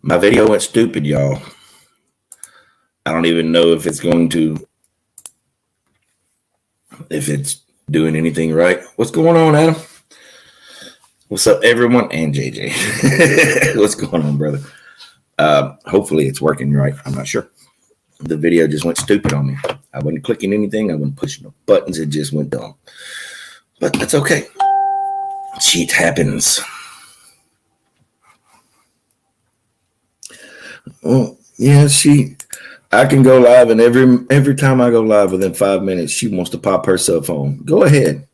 My video went stupid, y'all. I don't even know if it's doing anything right. What's going on, Adam? What's up, everyone? And JJ. What's going on, brother? Hopefully it's working right. I'm not sure. The video just went stupid on me. I wasn't clicking anything. I wasn't pushing the buttons. It just went dumb. But that's okay. Shit happens. Well, yeah, I can go live, and every time I go live within 5 minutes, she wants to pop her cell phone. Go ahead.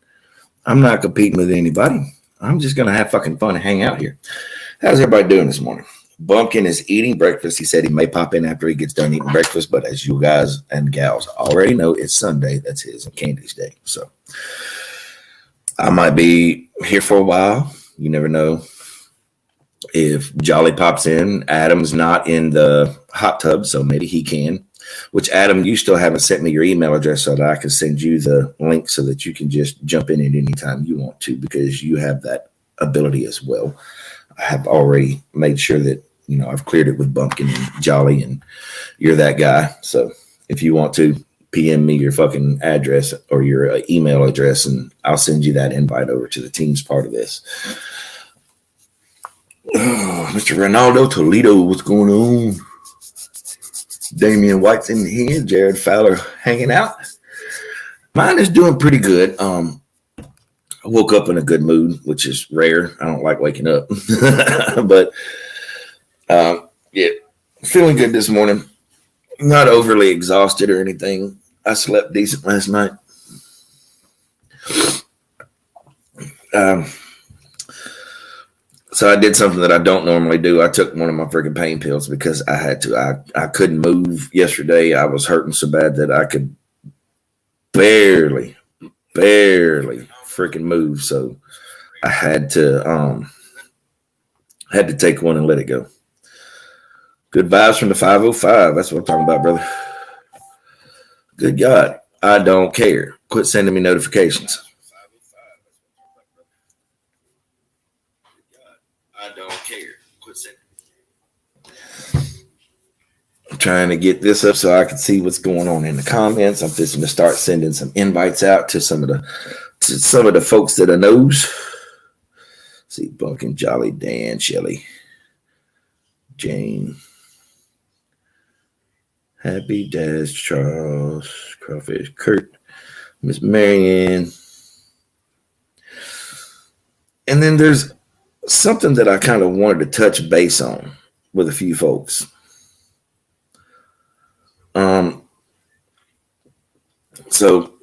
I'm not competing with anybody. I'm just gonna have fucking fun and hang out here. How's everybody doing this morning? Bumpkin is eating breakfast. He said he may pop in after he gets done eating breakfast, but as you guys and gals already know, it's Sunday. That's his and Candy's day. So I might be here for a while. You never know. If Jolly pops in, Adam's not in the hot tub, so maybe he can. Which, Adam, you still haven't sent me your email address so that I can send you the link so that you can just jump in at any time you want to, because you have that ability as well. I have already made sure that, I've cleared it with Bumpkin and Jolly, and you're that guy. So if you want to, PM me your fucking address or your email address, and I'll send you that invite over to the team's part of this. Oh, Mr. Ronaldo Toledo, what's going on? Damian White's in here. Jared Fowler hanging out. Mine is doing pretty good. I woke up in a good mood, which is rare. I don't like waking up. But, yeah, feeling good this morning. Not overly exhausted or anything. I slept decent last night. So I did something that I don't normally do. I took one of my freaking pain pills because I had to. I couldn't move yesterday. I was hurting so bad that I could barely freaking move. So I had to take one and let it go. Good vibes from the 505. That's what I'm talking about, brother. Good God. I don't care. Quit sending me notifications. I don't care. Quit sending. I'm trying to get this up so I can see what's going on in the comments. I'm fixing to start sending some invites out to some of the folks that I knows. See, Bumpkin, Jolly, Dan, Shelly, Jane, Happy, Daz, Charles, Crawfish, Kurt, Miss Marianne. And then there's something that I kind of wanted to touch base on with a few folks. So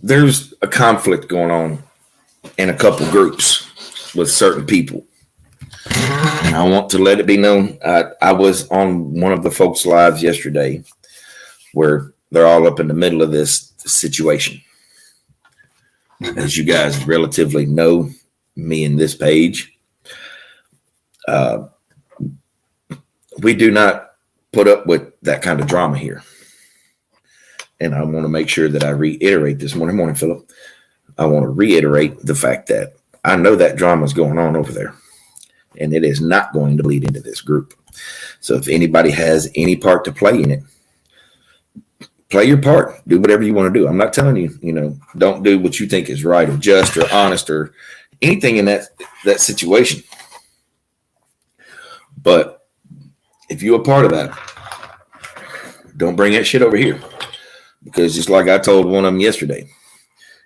there's a conflict going on in a couple groups with certain people. And I want to let it be known. I was on one of the folks' lives yesterday where they're all up in the middle of this situation. As you guys relatively know, me and this page, we do not put up with that kind of drama here. And I want to make sure that I reiterate this morning, Philip. I want to reiterate the fact that I know that drama is going on over there, and it is not going to bleed into this group. So if anybody has any part to play in it, play your part. Do whatever you want to do. I'm not telling you, don't do what you think is right or just or honest or anything in that situation. But if you're a part of that, don't bring that shit over here. Because just like I told one of them yesterday,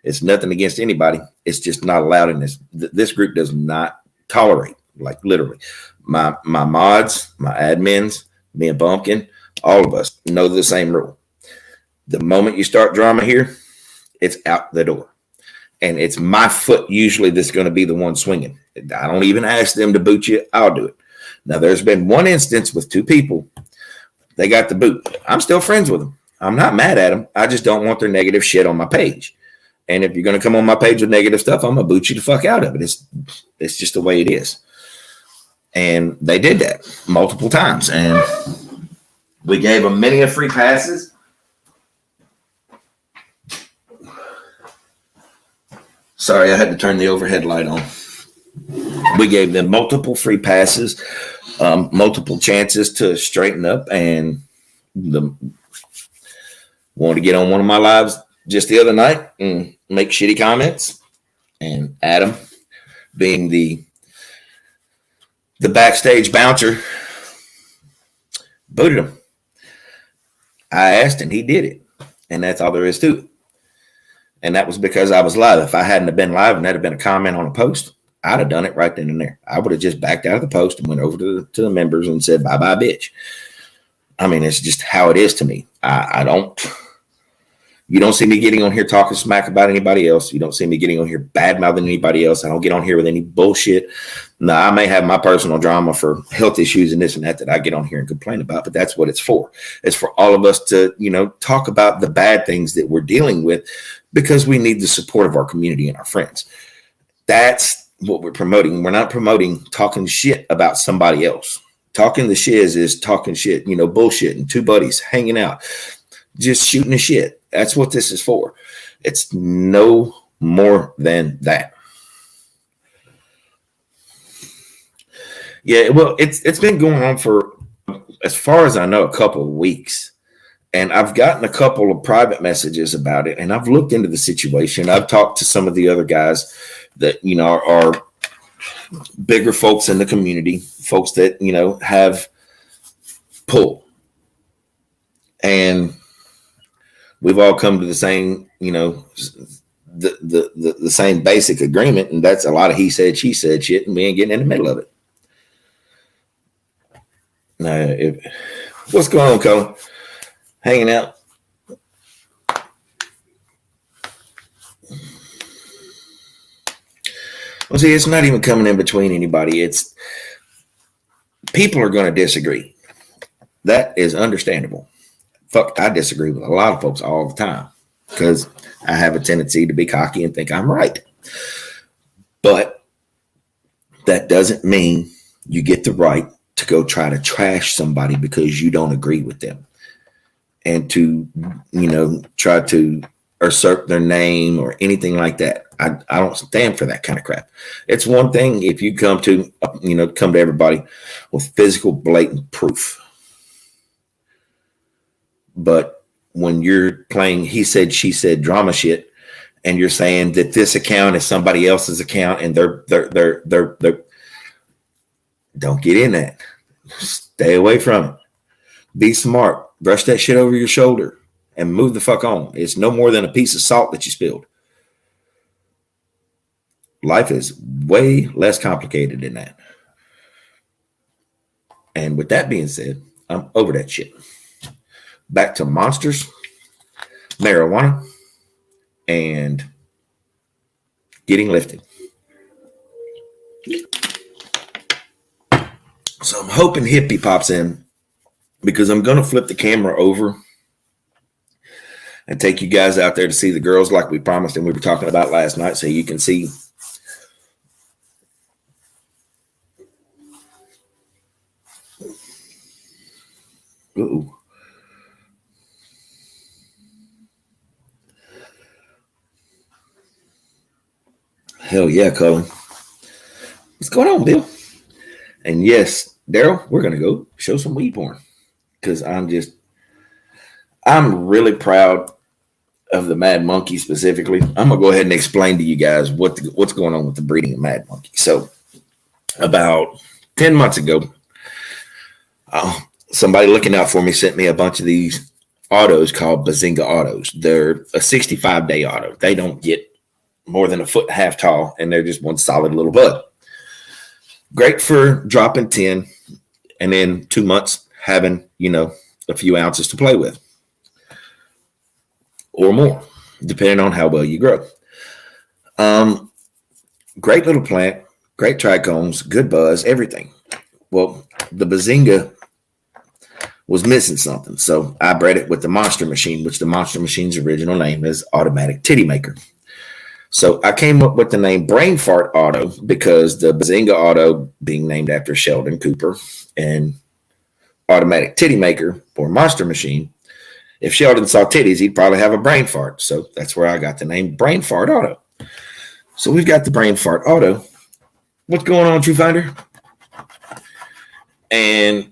it's nothing against anybody. It's just not allowed in this. This group does not tolerate, like literally, my mods, my admins, me and Bumpkin, all of us know the same rule. The moment you start drama here, it's out the door. And it's my foot usually that's going to be the one swinging. I don't even ask them to boot you. I'll do it. Now, there's been one instance with two people. They got the boot. I'm still friends with them. I'm not mad at them. I just don't want their negative shit on my page. And if you're going to come on my page with negative stuff, I'm going to boot you the fuck out of it. It's just the way it is. And they did that multiple times. And we gave them many of free passes. Sorry, I had to turn the overhead light on. We gave them multiple free passes, multiple chances to straighten up, and wanted to get on one of my lives just the other night and make shitty comments. And Adam, being the backstage bouncer, booted him. I asked and he did it. And that's all there is to it. And that was because I was live. If I hadn't have been live and that had been a comment on a post, I'd have done it right then and there. I would have just backed out of the post and went over to the members and said, bye-bye, bitch. I mean, it's just how it is to me. You don't see me getting on here talking smack about anybody else. You don't see me getting on here bad-mouthing anybody else. I don't get on here with any bullshit. Now, I may have my personal drama for health issues and this and that I get on here and complain about, but that's what it's for. It's for all of us to, talk about the bad things that we're dealing with because we need the support of our community and our friends. That's what we're promoting. We're not promoting talking shit about somebody else. Talking the shiz is talking shit, bullshit, and two buddies hanging out, just shooting the shit. That's what this is for. It's no more than that. Yeah, well, it's been going on for, as far as I know, a couple of weeks. And I've gotten a couple of private messages about it. And I've looked into the situation. I've talked to some of the other guys that, are bigger folks in the community, folks that, have pull. And we've all come to the same, the same basic agreement, and that's a lot of he said, she said shit, and we ain't getting in the middle of it. What's going on, Colin? Hanging out. Well, see, it's not even coming in between anybody. It's people are going to disagree. That is understandable. Fuck, I disagree with a lot of folks all the time because I have a tendency to be cocky and think I'm right. But that doesn't mean you get the right to go try to trash somebody because you don't agree with them and to, try to usurp their name or anything like that. I don't stand for that kind of crap. It's one thing if you come to everybody with physical, blatant proof. But when you're playing he said, she said drama shit, and you're saying that this account is somebody else's account and they're don't get in that. Stay away from it. Be smart. Brush that shit over your shoulder and move the fuck on. It's no more than a piece of salt that you spilled. Life is way less complicated than that. And with that being said, I'm over that shit. Back to monsters, marijuana, and getting lifted. So I'm hoping Hippie pops in because I'm going to flip the camera over and take you guys out there to see the girls like we promised and we were talking about last night so you can see. Ooh. Hell yeah, Colin. What's going on, Bill? And yes, Daryl, we're going to go show some weed porn because I'm really proud of the Mad Monkey specifically. I'm going to go ahead and explain to you guys what's going on with the breeding of Mad Monkey. So about 10 months ago, somebody looking out for me sent me a bunch of these autos called Bazinga autos. They're a 65-day auto. They don't get more than a foot and a half tall, and they're just one solid little bud. Great for dropping 10 and then 2 months having, a few ounces to play with or more, depending on how well you grow. Um, Great little plant, great trichomes, good buzz, everything. Well, the Bazinga was missing something, so I bred it with the Monster Machine, which the Monster Machine's original name is Automatic Titty Maker. So I came up with the name Brain Fart Auto because the Bazinga Auto being named after Sheldon Cooper and Automatic Titty Maker or Monster Machine. If Sheldon saw titties, he'd probably have a brain fart. So that's where I got the name Brain Fart Auto. So we've got the Brain Fart Auto. What's going on, True Finder? And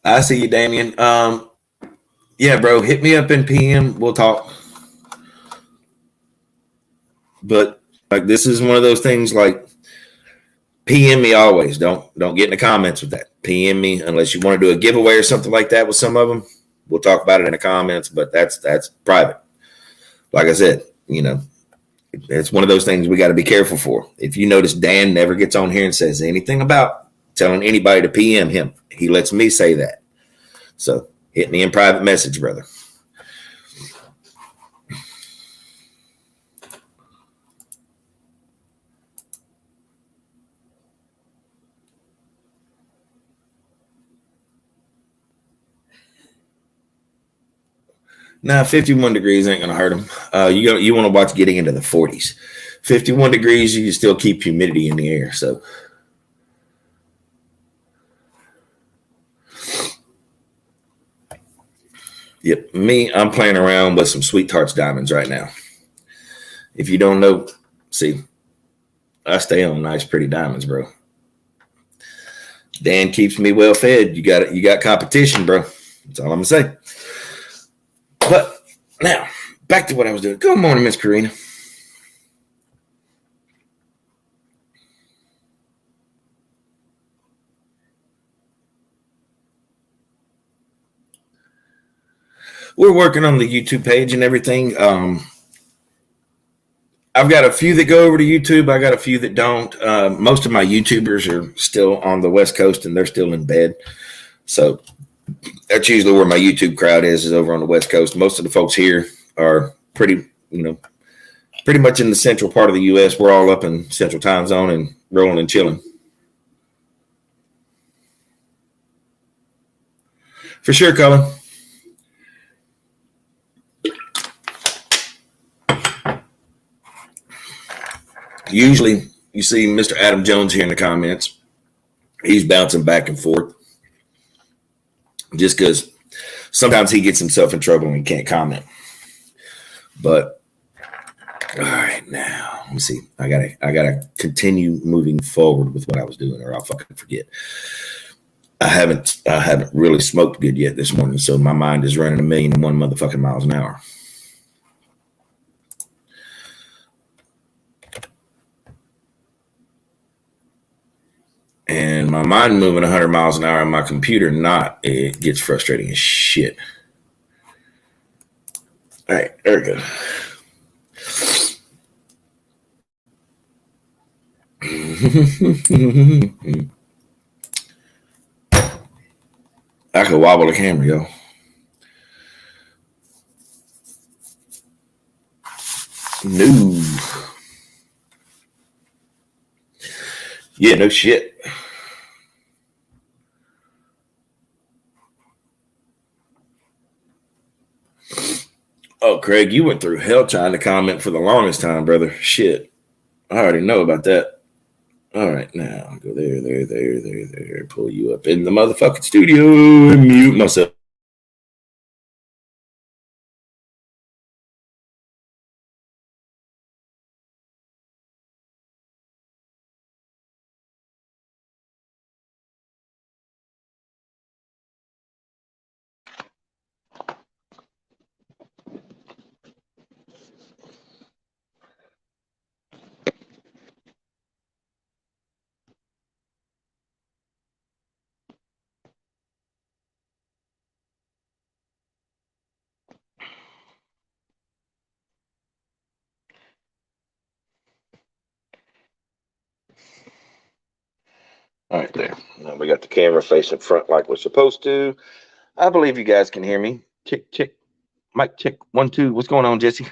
I see you, Damien. Yeah, bro, hit me up in PM. We'll talk. But like, this is one of those things. Like, PM me always. Don't get in the comments with that. PM me unless you want to do a giveaway or something like that with some of them. We'll talk about it in the comments. But that's private. Like I said, it's one of those things we got to be careful for. If you notice, Dan never gets on here and says anything about telling anybody to PM him. He lets me say that. So hit me in private message, brother. Now, 51 degrees ain't going to hurt him. You want to watch getting into the 40s. 51 degrees, you can still keep humidity in the air. So, yep, I'm playing around with some Sweet Tarts diamonds right now. If you don't know, see, I stay on nice, pretty diamonds, bro. Dan keeps me well fed. You got competition, bro. That's all I'm gonna say. But now, back to what I was doing. Good morning, Miss Karina. We're working on the YouTube page and everything. I've got a few that go over to YouTube. I got a few that don't. Most of my YouTubers are still on the West Coast and they're still in bed. So that's usually where my YouTube crowd is over on the West Coast. Most of the folks here are pretty much in the central part of the U.S. We're all up in Central Time Zone and rolling and chilling. For sure, Colin. Usually you see Mr. Adam Jones here in the comments. He's bouncing back and forth just because sometimes he gets himself in trouble and can't comment. But all right, now let me see. I gotta continue moving forward with what I was doing, or I'll fucking forget. I haven't really smoked good yet this morning, so my mind is running 1,000,001 motherfucking miles an hour. And my mind moving 100 miles an hour on my computer not, it gets frustrating as shit. All right, there we go. I could wobble the camera, yo. No. Yeah, no shit. Oh, Craig, you went through hell trying to comment for the longest time, brother. Shit. I already know about that. All right, now go there. Pull you up in the motherfucking studio and mute myself. All right, there. Now we got the camera facing front like we're supposed to. I believe you guys can hear me. Check, check. Mic check. 1, 2. What's going on, Jesse?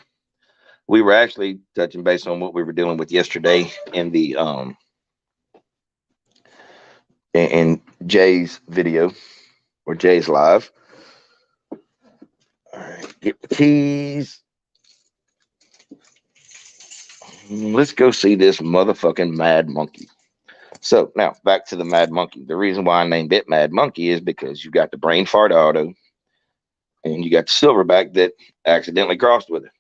We were actually touching base on what we were dealing with yesterday in the in Jay's video or Jay's live. All right, get the keys. Let's go see this motherfucking Mad Monkey. So now back to the Mad Monkey. The reason why I named it Mad Monkey is because you got the brain fart auto and you got the silverback that accidentally crossed with it.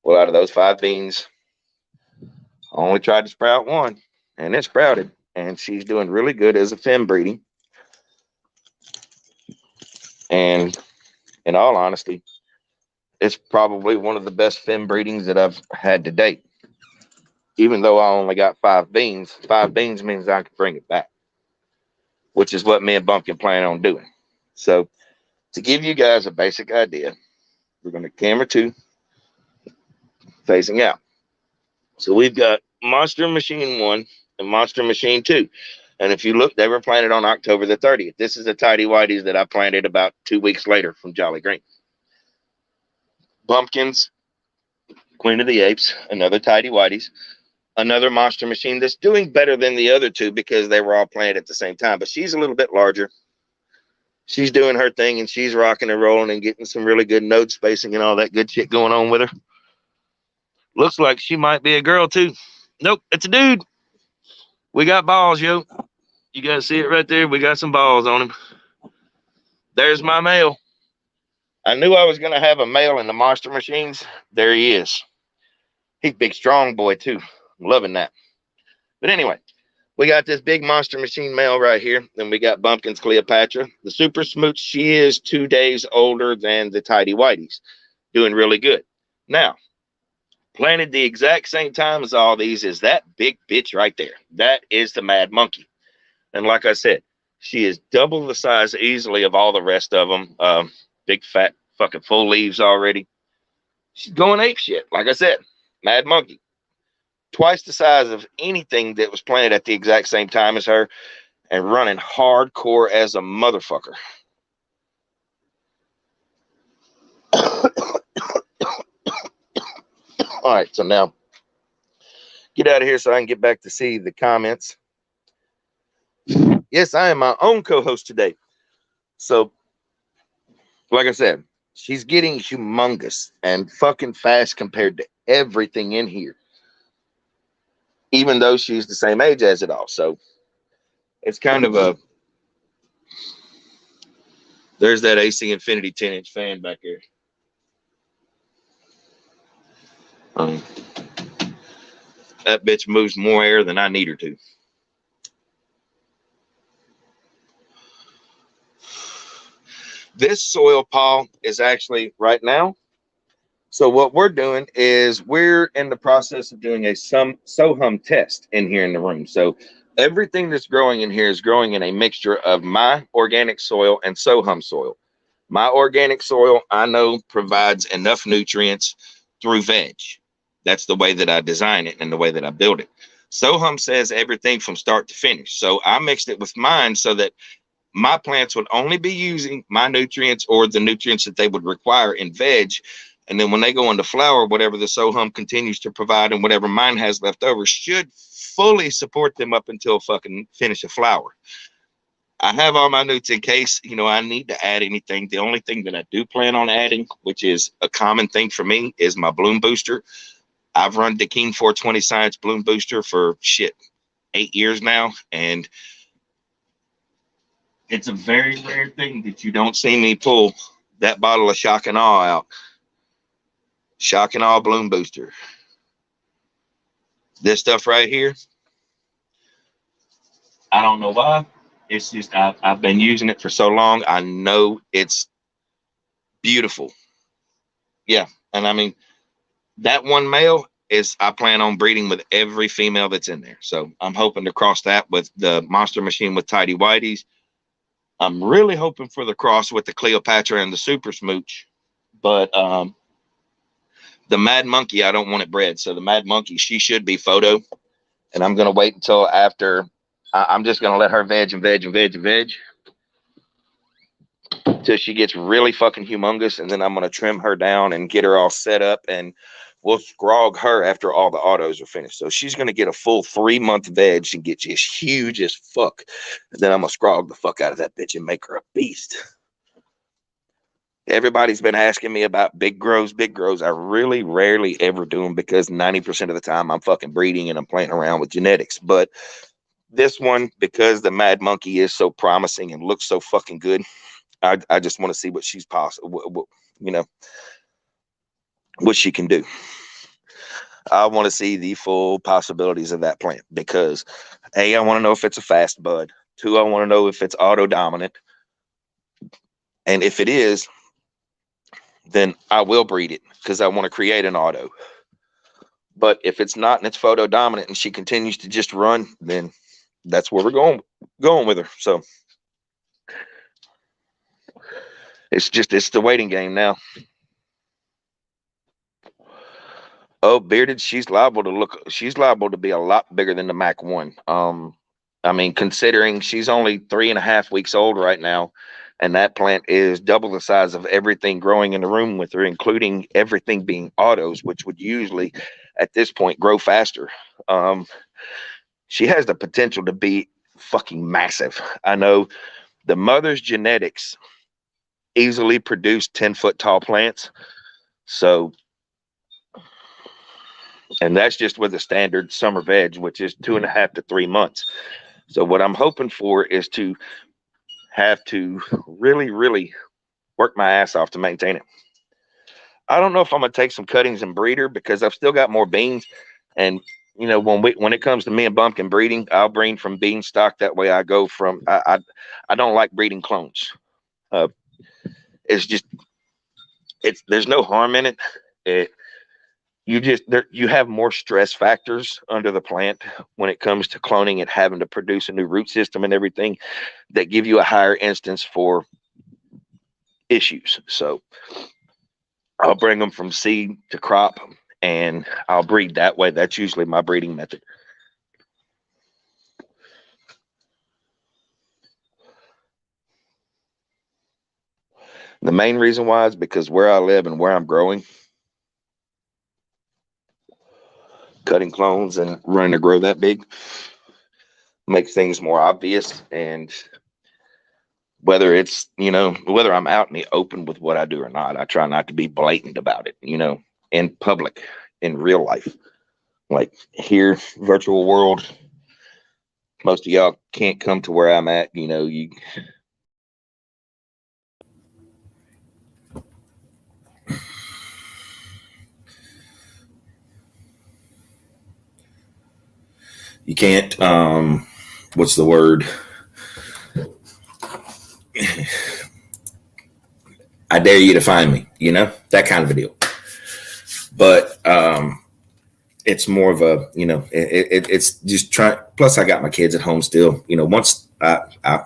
Well, out of those 5 beans, I only tried to sprout one, and it sprouted, and she's doing really good as a fem breeding. And in all honesty, it's probably one of the best fem breedings that I've had to date. Even though I only got 5 beans, 5 beans means I can bring it back, which is what me and Bumpkin plan on doing. So to give you guys a basic idea, we're going to camera 2 facing out. So we've got Monster Machine 1 and Monster Machine 2. And if you look, they were planted on October the 30th. This is the tidy whities that I planted about 2 weeks later from Jolly Green. Bumpkins, Queen of the Apes, another tidy whities, another Monster Machine that's doing better than the other 2 because they were all planted at the same time. But she's a little bit larger. She's doing her thing, and she's rocking and rolling and getting some really good node spacing and all that good shit going on with her. Looks like she might be a girl, too. Nope, it's a dude. We got balls, yo. You guys see it right there? We got some balls on him. There's my male. I knew I was going to have a male in the Monster Machines. There he is. He's a big, strong boy, too. I'm loving that. But anyway, we got this big Monster Machine male right here. Then we got Bumpkins Cleopatra. The Super Smooch, she is 2 days older than the Tidy Whities. Doing really good. Now, planted the exact same time as all these is that big bitch right there. That is the Mad Monkey. And like I said, she is double the size easily of all the rest of them. Big, fat, fucking full leaves already. She's going ape shit. Like I said, Mad Monkey. Twice the size of anything that was planted at the exact same time as her and running hardcore as a motherfucker. All right, so now get out of here so I can get back to see the comments. Yes, I am my own co-host today. So, like I said, she's getting humongous and fucking fast compared to everything in here, even though she's the same age as it all. So it's kind of a, there's that AC Infinity 10-inch fan back here. That bitch moves more air than I need her to. This soil, Paul, is actually right now. So what we're doing is we're in the process of doing a SoHum test in here in the room. So everything that's growing in here is growing in a mixture of my organic soil and SoHum soil. My organic soil, I know, provides enough nutrients through veg. That's the way that I design it and the way that I build it. SoHum says everything from start to finish. So I mixed it with mine so that my plants would only be using my nutrients or the nutrients that they would require in veg. And then when they go into flower, whatever the SoHum continues to provide and whatever mine has left over should fully support them up until fucking finish a flower. I have all my newts in case, I need to add anything. The only thing that I do plan on adding, which is a common thing for me, is my bloom booster. I've run the Keen 420 Science Bloom Booster for 8 years now, and it's a very rare thing that you don't see me pull that bottle of Shock and Awe out. Shock and Awe Bloom Booster. This stuff right here, I don't know why. It's just I've been using it for so long. I know it's beautiful. Yeah, and I mean, that one male is I plan on breeding with every female that's in there. So I'm hoping to cross that with the Monster Machine with Tidy Whities. I'm really hoping for the cross with the Cleopatra and the Super Smooch. But the Mad Monkey, I don't want it bred. So the Mad Monkey, she should be photo. And I'm going to wait until after. I'm just going to let her veg and veg and veg and veg till she gets really fucking humongous, and then I'm going to trim her down and get her all set up, and we'll scrog her after all the autos are finished. So she's going to get a full 3-month veg and get just huge as fuck. And then I'm going to scrog the fuck out of that bitch and make her a beast. Everybody's been asking me about big grows, big grows. I really rarely ever do them because 90% of the time I'm fucking breeding and I'm playing around with genetics. But this one, because the Mad Monkey is so promising and looks so fucking good, I just want to see what she's possible, what she can do. I want to see the full possibilities of that plant because A, I want to know if it's a fast bud. 2, I want to know if it's auto dominant. And if it is, then I will breed it because I want to create an auto. But if it's not and it's photo dominant and she continues to just run, then that's where we're going with her. So it's the waiting game now. Oh, bearded, she's liable to be a lot bigger than the Mac 1. I mean, considering she's only 3.5 weeks old right now, and that plant is double the size of everything growing in the room with her, including everything being autos, which would usually at this point grow faster. She has the potential to be fucking massive. I know the mother's genetics easily produce 10-foot tall plants. So, and that's just with a standard summer veg, which is 2.5 to 3 months. So what I'm hoping for is to have to really, really work my ass off to maintain it. I don't know if I'm going to take some cuttings and breed her because I've still got more beans. And, when it comes to me and Bumpkin breeding, I'll breed from bean stock. That way I go from, I don't like breeding clones. It's just, there's no harm in it. You have more stress factors under the plant when it comes to cloning and having to produce a new root system and everything that give you a higher instance for issues. So I'll bring them from seed to crop and I'll breed that way. That's usually my breeding method. The main reason why is because where I live and where I'm growing, cutting clones and running to grow that big makes things more obvious. And whether it's, whether I'm out in the open with what I do or not, I try not to be blatant about it, in public, in real life. Like here, virtual world, most of y'all can't come to where I'm at, you can't what's the word? I dare you to find me, that kind of a deal. But it's more of a, it's just trying. Plus, I got my kids at home still. Once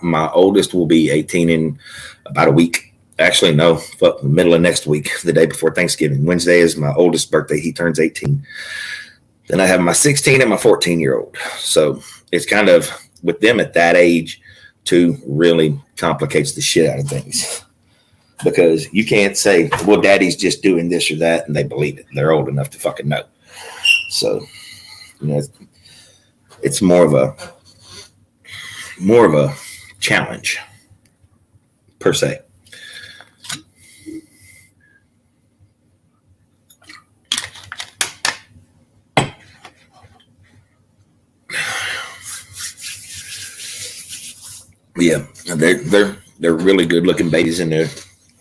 my oldest will be 18 in about a week. Actually, no, the middle of next week, the day before Thanksgiving. Wednesday is my oldest birthday. He turns 18. Then I have my 16 and my 14-year-old. So it's kind of with them at that age too really complicates the shit out of things. Because you can't say, well, daddy's just doing this or that, and they believe it. They're old enough to fucking know. So, it's more of a challenge per se. Yeah, they're really good looking babies in there.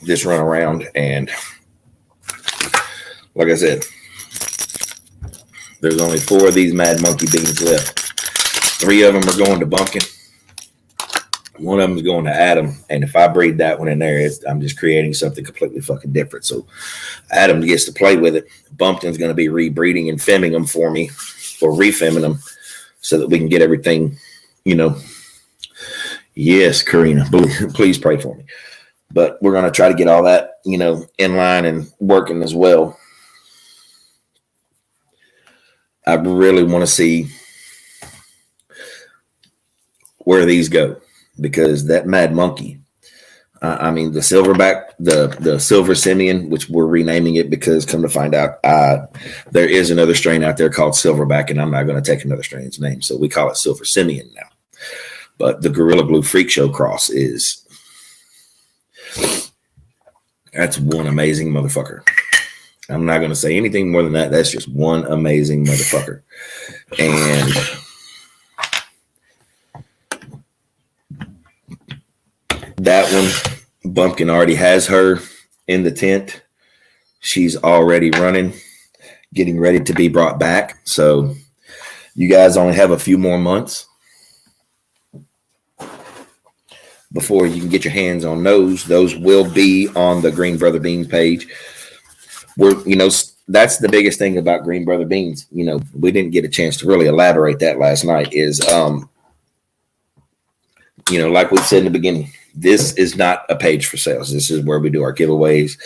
Just run around, and like I said, there's only 4 of these Mad Monkey beans left. 3 of them are going to Bumpkin. 1 of them is going to Adam, and if I breed that one in there, I'm just creating something completely fucking different. So Adam gets to play with it. Bumpkin's going to be rebreeding and femming them for me, or refemming them, so that we can get everything, Yes, Karina, please pray for me. But we're going to try to get all that, in line and working as well. I really want to see where these go, because that mad monkey, I mean, the silverback, the silver Simeon, which we're renaming it because come to find out, there is another strain out there called silverback, and I'm not going to take another strain's name. So we call it silver Simeon now. But the Gorilla Glue Freak Show cross that's one amazing motherfucker. I'm not going to say anything more than that. That's just one amazing motherfucker. And that one, Bumpkin already has her in the tent. She's already running, getting ready to be brought back. So you guys only have a few more months before you can get your hands on those. Those will be on the Green Brother Beans page. That's the biggest thing about Green Brother Beans. We didn't get a chance to really elaborate that last night is, like we said in the beginning, this is not a page for sales. This is where we do our giveaways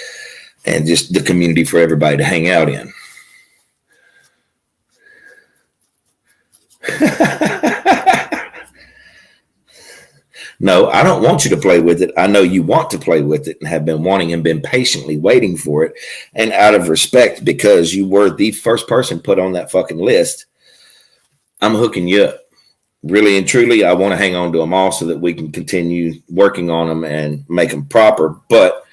and just the community for everybody to hang out in. No, I don't want you to play with it. I know you want to play with it and have been wanting and been patiently waiting for it. And out of respect, because you were the first person put on that fucking list, I'm hooking you up. Really and truly, I want to hang on to them all so that we can continue working on them and make them proper. But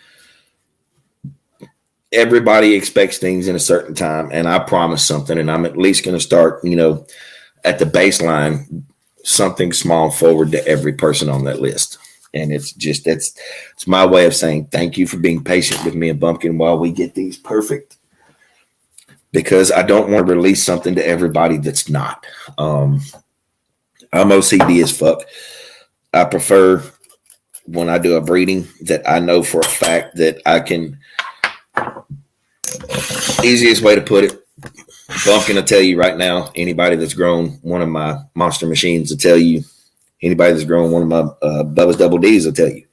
everybody expects things in a certain time, and I promise something, and I'm at least going to start, at the baseline, something small forward to every person on that list. And it's my way of saying thank you for being patient with me and Bumpkin while we get these perfect, because I don't want to release something to everybody that's not. I'm OCD as fuck. I prefer when I do a breeding that I know for a fact that I can, easiest way to put it, Bumpkin will tell you right now, anybody that's grown one of my monster machines will tell you, anybody that's grown one of my Bubba's Double D's will tell you.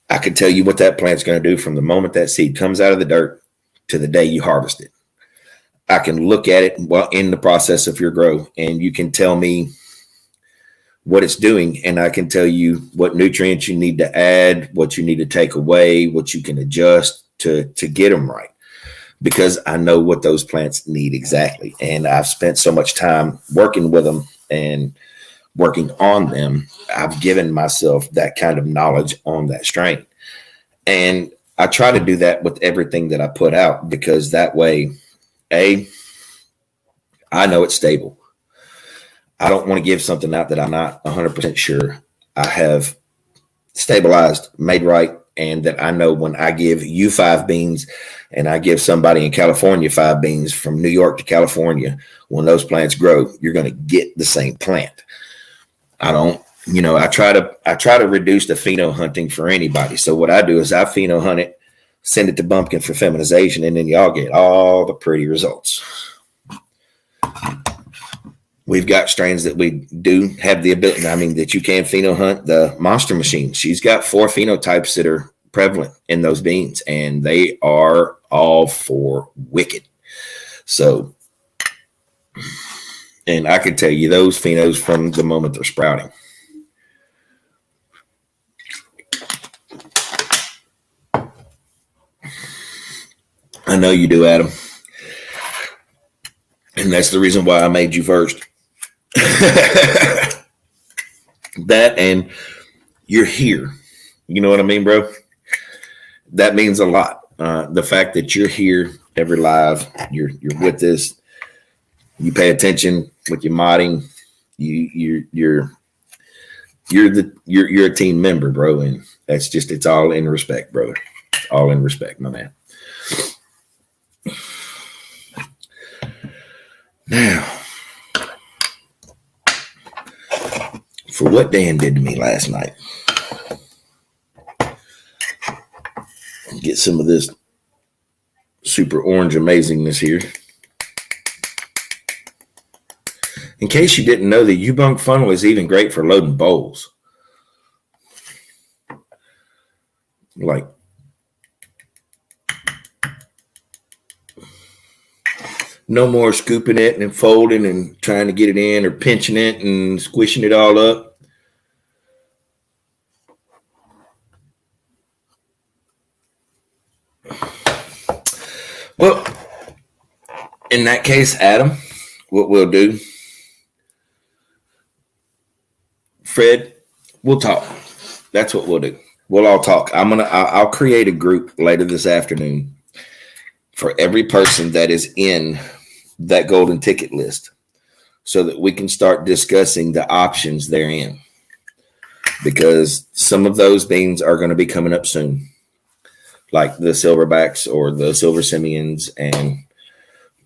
I can tell you what that plant's going to do from the moment that seed comes out of the dirt to the day you harvest it. I can look at it while in the process of your grow, and you can tell me what it's doing, and I can tell you what nutrients you need to add, what you need to take away, what you can adjust to get them right, because I know what those plants need exactly. And I've spent so much time working with them and working on them. I've given myself that kind of knowledge on that strain. And I try to do that with everything that I put out, because that way, I know it's stable. I don't want to give something out that I'm not 100% sure I have stabilized, made right, and that I know when I give you 5 beans and I give somebody in California 5 beans from New York to California, when those plants grow, you're going to get the same plant. I try to reduce the pheno hunting for anybody. So what I do is I pheno hunt it, send it to Bumpkin for feminization, and then y'all get all the pretty results. We've got strains that we do have the ability, that you can pheno hunt. The Monster Machine, she's got 4 phenotypes that are prevalent in those beans, and they are all 4 wicked. So, and I can tell you those phenos from the moment they're sprouting. I know you do, Adam. And that's the reason why I made you first. That, and you're here. You know what I mean, bro? That means a lot. The fact that you're here every live, you're with us, you pay attention with your modding, you're a team member, bro, and it's all in respect, brother. It's all in respect, my man. Now, for what Dan did to me last night, get some of this super orange amazingness here. In case you didn't know, the U-Bunk funnel is even great for loading bowls. No more scooping it and folding and trying to get it in or pinching it and squishing it all up. Well, in that case, Adam, what we'll do, Fred, we'll talk. That's what we'll do. We'll all talk. I'll create a group later this afternoon for every person that is in that golden ticket list so that we can start discussing the options therein, because some of those beans are going to be coming up soon, like the silverbacks or the silver simians, and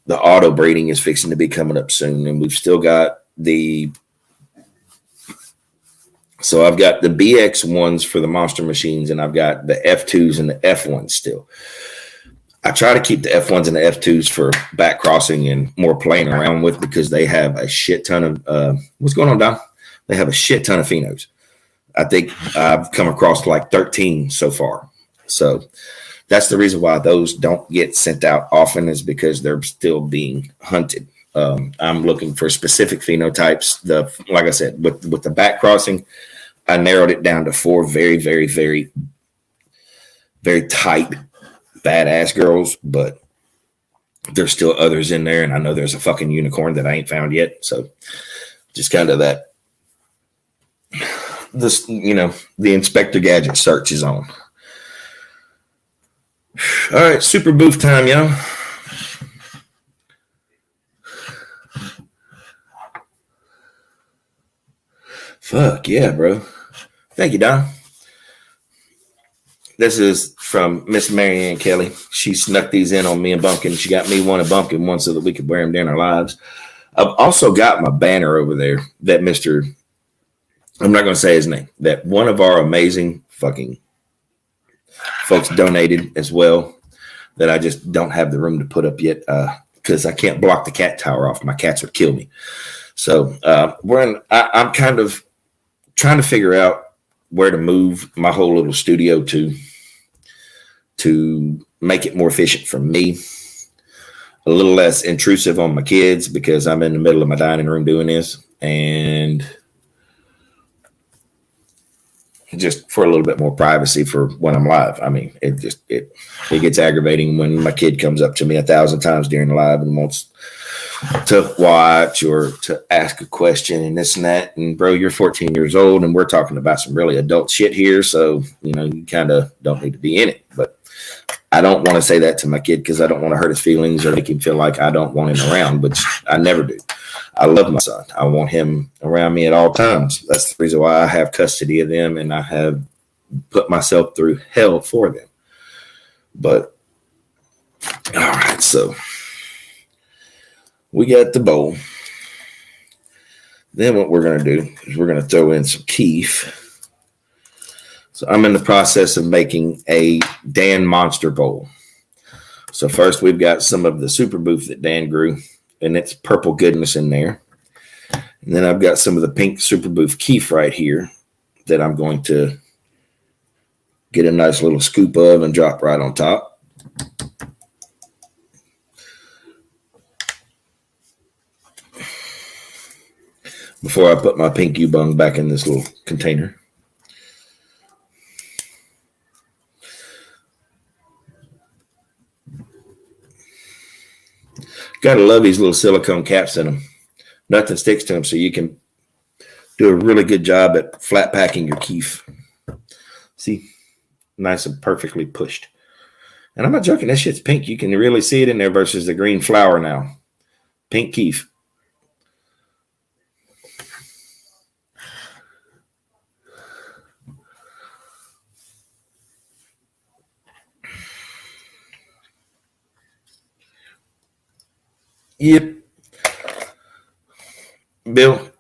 the auto breeding is fixing to be coming up soon. And we've still got so I've got the BX ones for the monster machines, and I've got the F2s and the F1s still. I try to keep the F1s and the F2s for back crossing and more playing around with, because they have a shit ton of what's going on, Don? They have a shit ton of phenos. I think I've come across like 13 so far. So that's the reason why those don't get sent out often, is because they're still being hunted. I'm looking for specific phenotypes. Like I said, with the back crossing, I narrowed it down to 4 very, very, very, very tight, badass girls, but there's still others in there. And I know there's a fucking unicorn that I ain't found yet. So just kind of that, the Inspector Gadget search is on. All right, super booth time, y'all. Fuck yeah, bro. Thank you, Don. This is from Miss Marianne Kelly. She snuck these in on me and Bumpkin. She got me one and Bumpkin one so that we could wear them during our lives. I've also got my banner over there that I'm not going to say his name, that one of our amazing fucking folks donated as well, that I just don't have the room to put up yet because I can't block the cat tower off. My cats would kill me. So I'm kind of trying to figure out where to move my whole little studio to make it more efficient for me, a little less intrusive on my kids, because I'm in the middle of my dining room doing this, and just for a little bit more privacy for when I'm live. I mean, it gets aggravating when my kid comes up to me 1,000 times during the live and wants to watch or to ask a question and this and that. And bro, you're 14 years old and we're talking about some really adult shit here. So, you kind of don't need to be in it. But I don't want to say that to my kid, because I don't want to hurt his feelings or make him feel like I don't want him around, which I never do. I love my son. I want him around me at all times. That's the reason why I have custody of them, and I have put myself through hell for them. But all right, so we got the bowl. Then what we're going to do is we're going to throw in some keef. So I'm in the process of making a Dan Monster Bowl. So first we've got some of the super booth that Dan grew, and it's purple goodness in there. And then I've got some of the pink super booth keef right here that I'm going to get a nice little scoop of and drop right on top. Before I put my pink U-bung back in this little container. Gotta love these little silicone caps in them. Nothing sticks to them, so you can do a really good job at flat packing your keef. See? Nice and perfectly pushed. And I'm not joking, that shit's pink. You can really see it in there versus the green flower now. Pink keef. Yep. Bill,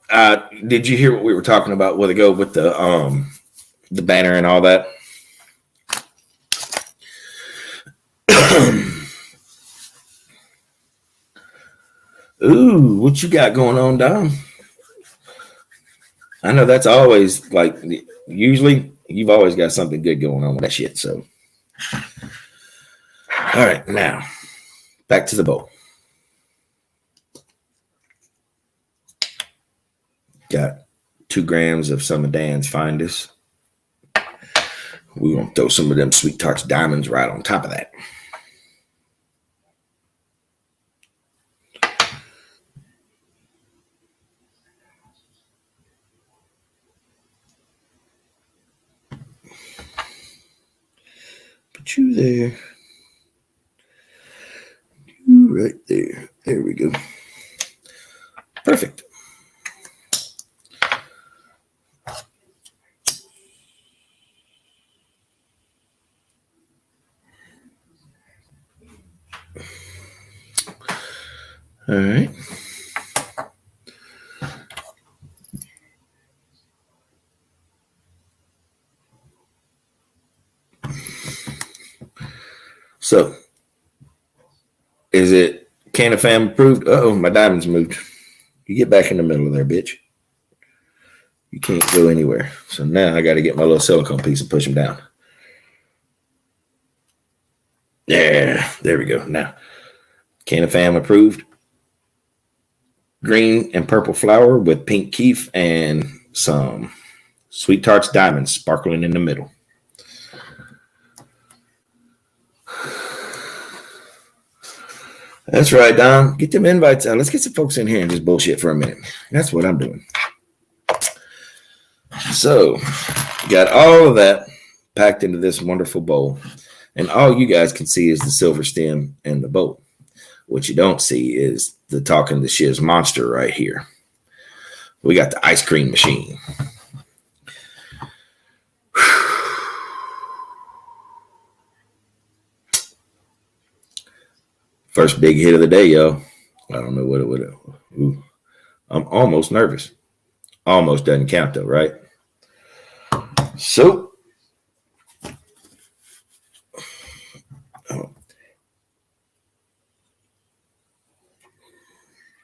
did you hear what we were talking about with the banner and all that? Ooh, what you got going on, Dom? I know that's always like, usually you've always got something good going on with that shit. So, all right, now back to the bowl. got 2 grams of some of Dan's finest. We're going to throw some of them Sweet Tarts Diamonds right on top of that. Put you there. You right there. There we go. Perfect. All right. So, is it Can of Fam approved? Uh-oh, my diamonds moved. You get back in the middle of there, bitch. You can't go anywhere. So now I got to get my little silicone piece and push them down. Yeah, there we go. Now, Can of Fam approved. Green and purple flower with pink keef and some Sweet Tarts Diamonds sparkling in the middle. That's right, Don. Get them invites out. Let's get some folks in here and just bullshit for a minute. That's what I'm doing. So, got all of that packed into this wonderful bowl. And all you guys can see is the silver stem and the bowl. What you don't see is the talking the shiz monster right here. We got the ice cream machine. First big hit of the day, yo. I don't know what it would have. I'm almost nervous. Almost doesn't count though, right? So,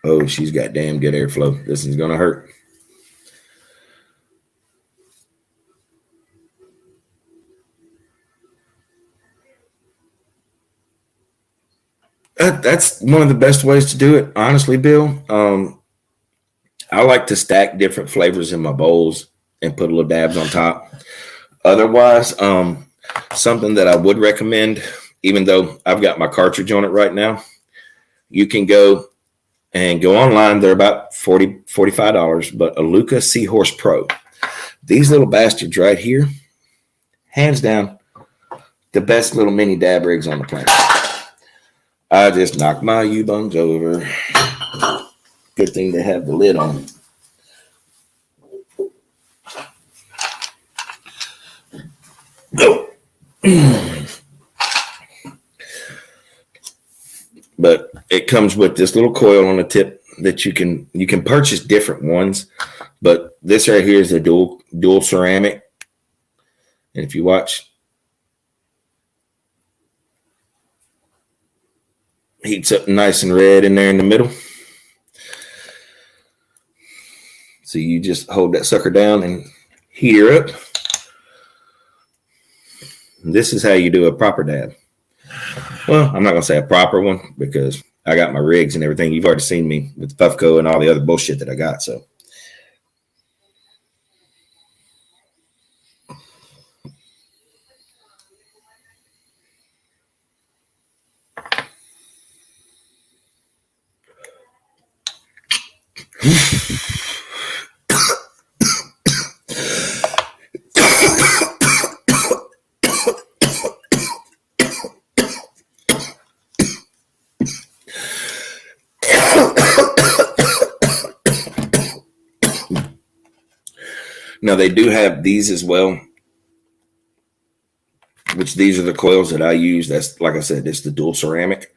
oh, she's got damn good airflow. This is gonna hurt. That's one of the best ways to do it, honestly, Bill. I like to stack different flavors in my bowls and put a little dabs on top. Otherwise, something that I would recommend, even though I've got my cartridge on it right now, you can go online. They're about $45, but a Luca Seahorse Pro. These little bastards right here, hands down, the best little mini dab rigs on the planet. I just knocked my U-bungs over. Good thing they have the lid on. But it comes with this little coil on the tip that you can purchase different ones. But this right here is a dual ceramic. And if you watch, heats up nice and red in there in the middle. So you just hold that sucker down and heat her up. And this is how you do a proper dab. Well, I'm not going to say a proper one because I got my rigs and everything. You've already seen me with the Puffco and all the other bullshit that I got. So. Now they do have these as well, which these are the coils that I use. That's, like I said, it's the dual ceramic,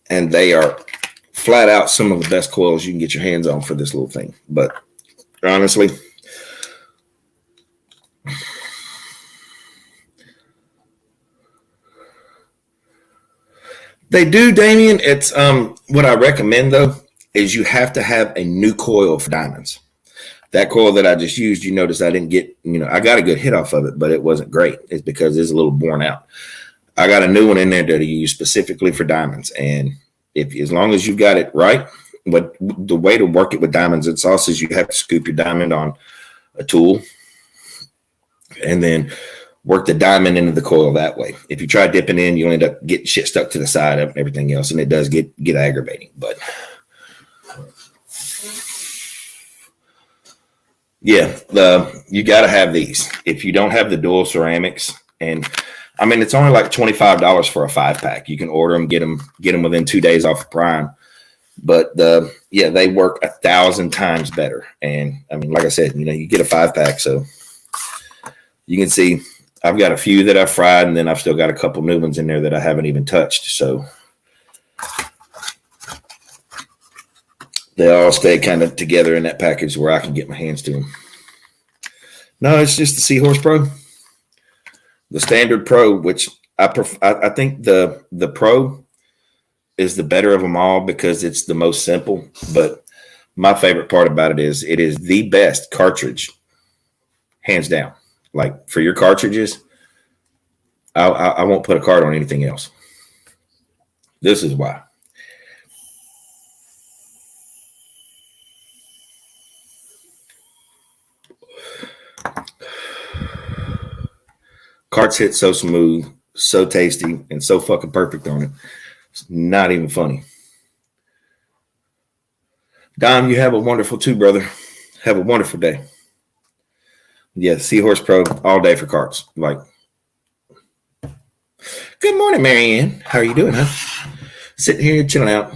and they are flat out some of the best coils you can get your hands on for this little thing. But honestly, they do, Damien. It's what I recommend though is you have to have a new coil for diamonds. That coil that I just used, you notice I didn't get, I got a good hit off of it, but it wasn't great. It's because it's a little worn out. I got a new one in there that I use specifically for diamonds. And as long as you've got it right, But the way to work it with diamonds and sauce is you have to scoop your diamond on a tool and then work the diamond into the coil that way. If you try dipping in, you'll end up getting shit stuck to the side of everything else, and it does get aggravating. But yeah, you got to have these. If you don't have the dual ceramics, and I mean, it's only like $25 for a 5-pack. You can order them, get them within 2 days off of Prime. But they work 1,000 times better. And I mean, like I said, you get a 5-pack, so you can see I've got a few that I've fried, and then I've still got a couple new ones in there that I haven't even touched. So they all stay kind of together in that package where I can get my hands to them. No, it's just the Seahorse Pro, the standard Pro, which I think the Pro is the better of them all because it's the most simple. But my favorite part about it is the best cartridge, hands down. Like for your cartridges, I won't put a card on anything else. This is why. Carts hit so smooth, so tasty, and so fucking perfect on it. It's not even funny. Dom, you have a wonderful too, brother. Have a wonderful day. Yeah, Seahorse Pro all day for carts. Like, good morning, Marianne. How are you doing, huh? Sitting here chilling out,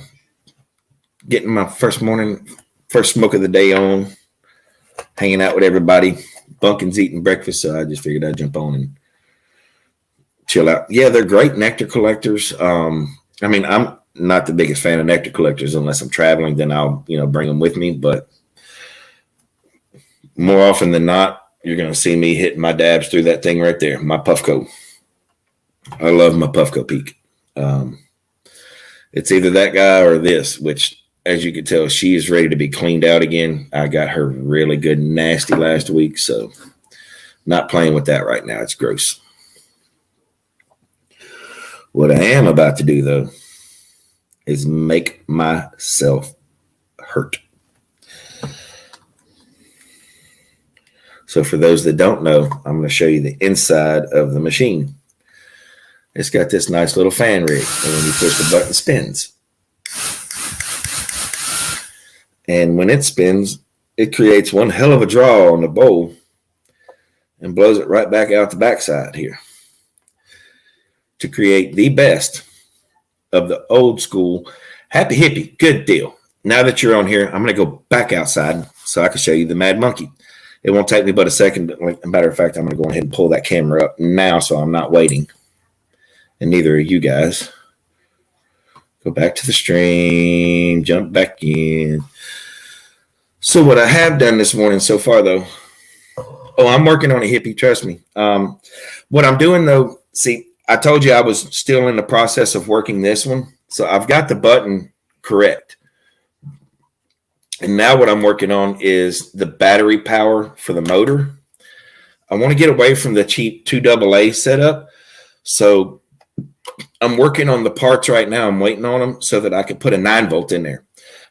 getting my first smoke of the day on, hanging out with everybody. Bunkin's eating breakfast, so I just figured I'd jump on and chill out. Yeah, they're great nectar collectors. I mean, I'm not the biggest fan of nectar collectors unless I'm traveling. Then I'll bring them with me. But more often than not, you're going to see me hitting my dabs through that thing right there, my Puffco. I love my Puffco Peak. It's either that guy or this, which, as you can tell, she is ready to be cleaned out again. I got her really good nasty last week, so not playing with that right now. It's gross. What I am about to do, though, is make myself hurt. So for those that don't know, I'm going to show you the inside of the machine. It's got this nice little fan rig, and when you push the button, it spins. And when it spins, it creates one hell of a draw on the bowl and blows it right back out the backside here to create the best of the old school Happy Hippie. Good deal. Now that you're on here, I'm going to go back outside so I can show you the Mad Monkey. It won't take me but a second. As a matter of fact, I'm going to go ahead and pull that camera up now so I'm not waiting. And neither are you guys. Go back to the stream, jump back in. So what I have done this morning so far, though, I'm working on a hippie, trust me. What I'm doing, though, see, I told you I was still in the process of working this one. So I've got the button correct. And now what I'm working on is the battery power for the motor. I want to get away from the cheap 2AA setup. So I'm working on the parts right now. I'm waiting on them so that I can put a 9-volt in there.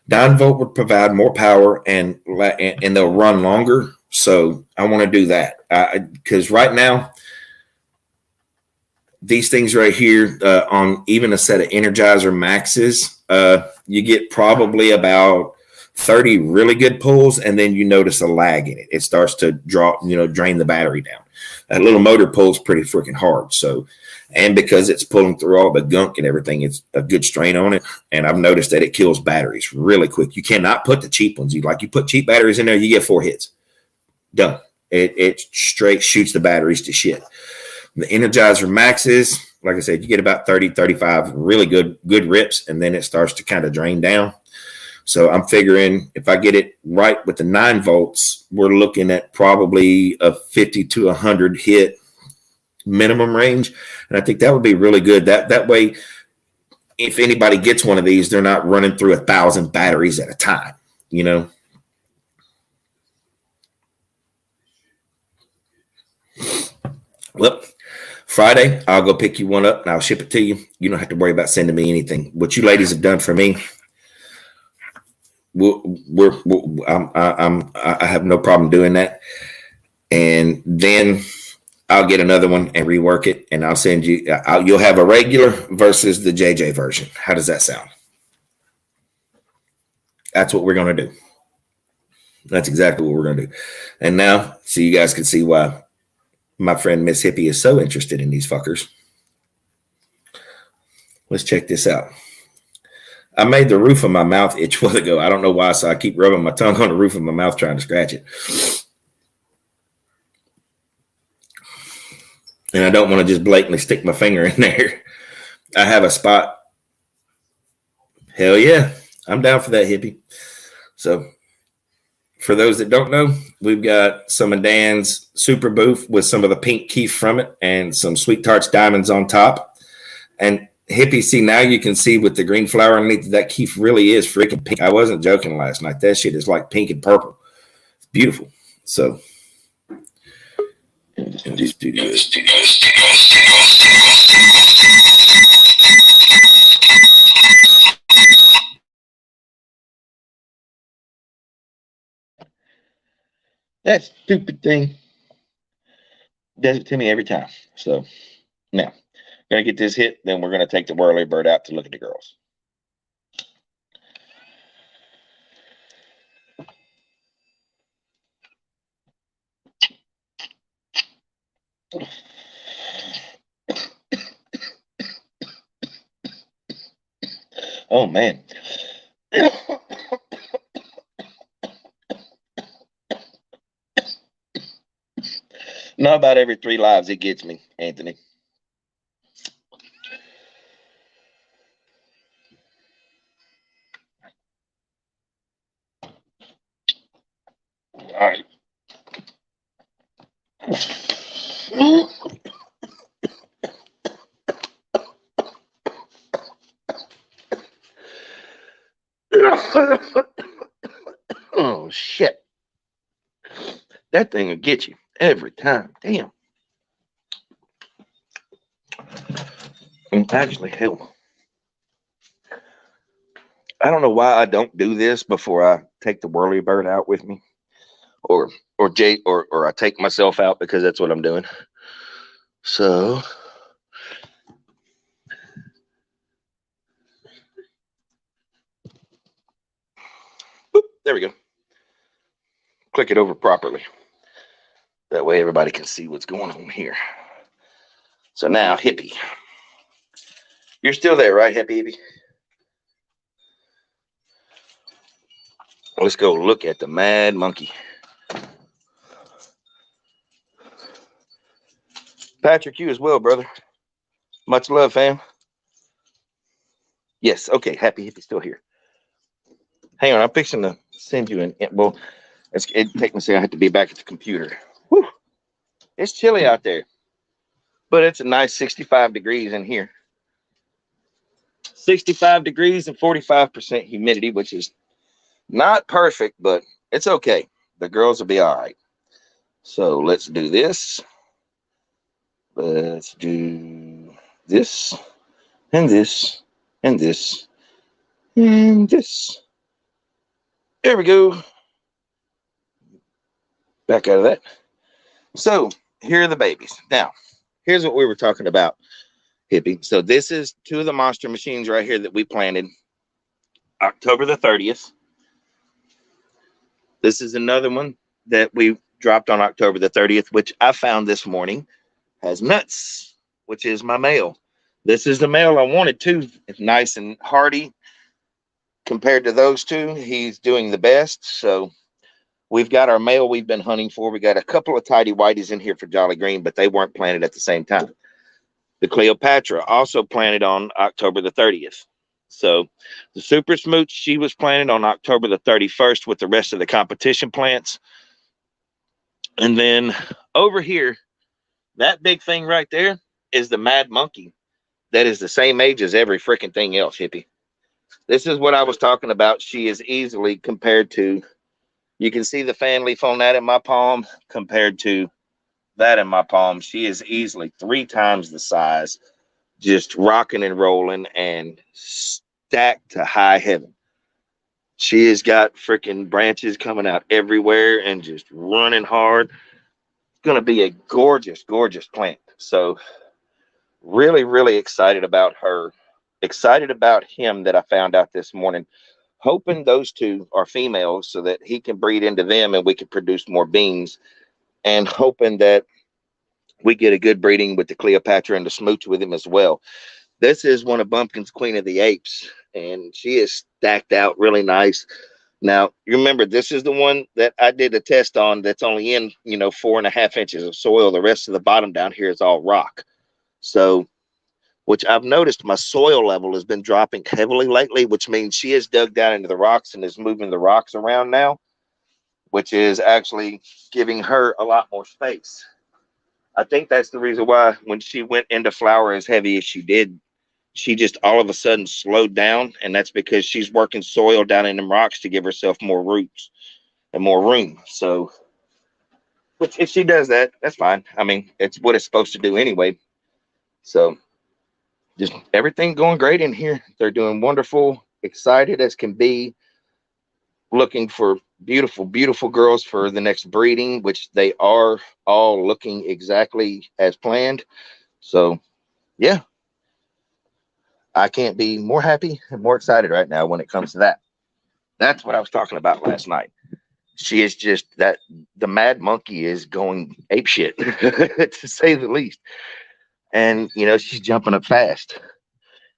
9-volt would provide more power and they'll run longer. So I want to do that because right now, these things right here on even a set of Energizer Maxes, you get probably about 30 really good pulls, and then you notice a lag in it. It starts to drain the battery down. That little motor pulls pretty freaking hard. So, and because it's pulling through all the gunk and everything, it's a good strain on it. And I've noticed that it kills batteries really quick. You cannot put the cheap ones. You put cheap batteries in there, you get 4 hits. Done. It straight shoots the batteries to shit. The Energizer Maxes, like I said, you get about 30, 35 really good rips, and then it starts to kind of drain down. So I'm figuring if I get it right with the 9 volts, we're looking at probably a 50 to 100 hit minimum range. And I think that would be really good. That way, if anybody gets one of these, they're not running through 1,000 batteries at a time, Well, Friday, I'll go pick you one up and I'll ship it to you. You don't have to worry about sending me anything. What you ladies have done for me, I have no problem doing that. And then I'll get another one and rework it, and I'll send you. You'll have a regular versus the JJ version. How does that sound? That's what we're gonna do. That's exactly what we're gonna do. And now, so you guys can see why my friend Miss Hippie is so interested in these fuckers. Let's check this out. I made the roof of my mouth itch a while ago. I don't know why, so I keep rubbing my tongue on the roof of my mouth trying to scratch it. And I don't want to just blatantly stick my finger in there. I have a spot. Hell yeah. I'm down for that, Hippie. So for those that don't know, we've got some of Dan's Super Booth with some of the pink keef from it and some Sweet Tarts Diamonds on top. And Hippie, see, now you can see with the green flower underneath, that keef really is freaking pink. I wasn't joking last night. That shit is like pink and purple. It's beautiful. So in the studio. That stupid thing does it to me every time. So now, gonna get this hit, then we're gonna take the whirly bird out to look at the girls. Oh man. Not about every 3 lives it gets me, Anthony. All right. Oh shit. That thing will get you every time. Damn. Actually, hell. I don't know why I don't do this before I take the whirly bird out with me. Or I take myself out because that's what I'm doing. So boop, there we go. Click it over properly. That way everybody can see what's going on here. So now, Hippie. You're still there, right, Hippie? Let's go look at the mad monkey. Patrick, you as well, brother. Much love, fam. Yes, okay, happy Hippie's still here. Hang on, I'm fixing to send you an. Well, it take me a second. I have to be back at the computer. Whew. It's chilly out there, but it's a nice 65 degrees in here. 65 degrees and 45% humidity, which is not perfect, but it's okay. The girls will be all right. So let's do this. Let's do this and this and this and this. There we go. Back out of that. So here are the babies. Now, here's what we were talking about, Hippie. So this is 2 of the monster machines right here that we planted October the 30th. This is another one that we dropped on October the 30th, which I found this morning has nuts, which is my male. This is the male I wanted too. It's nice and hardy. Compared to those 2, he's doing the best. So we've got our male we've been hunting for. We got a couple of tidy whiteys in here for Jolly Green, but they weren't planted at the same time. The Cleopatra also planted on October the 30th. So the Super Smooch, she was planted on October the 31st with the rest of the competition plants. And then over here, that big thing right there is the Mad Monkey. That is the same age as every freaking thing else, Hippie. This is what I was talking about. She is easily compared to, you can see the fan leaf on that in my palm compared to that in my palm. She is easily 3 times the size, just rocking and rolling and stacked to high heaven. She has got freaking branches coming out everywhere and just running hard. It's going to be a gorgeous, gorgeous plant. So really, really excited about her. Excited about him that I found out this morning. Hoping those two are females so that he can breed into them and we can produce more beans. And hoping that we get a good breeding with the Cleopatra and the smooch with him as well. This is one of Bumpkin's Queen of the Apes, and she is stacked out really nice. Now, you remember, this is the one that I did a test on that's only in, 4.5 inches of soil. The rest of the bottom down here is all rock. So, which I've noticed my soil level has been dropping heavily lately, which means she has dug down into the rocks and is moving the rocks around now, which is actually giving her a lot more space. I think that's the reason why when she went into flower as heavy as she did, she just all of a sudden slowed down. And that's because she's working soil down in them rocks to give herself more roots and more room. So, which if she does that, that's fine. I mean, it's what it's supposed to do anyway. So, just everything going great in here. They're doing wonderful, excited as can be, looking for beautiful, beautiful girls for the next breeding, which they are all looking exactly as planned. So, yeah, I can't be more happy and more excited right now when it comes to that. That's what I was talking about last night. She is just that the mad monkey is going ape shit, to say the least. And, she's jumping up fast.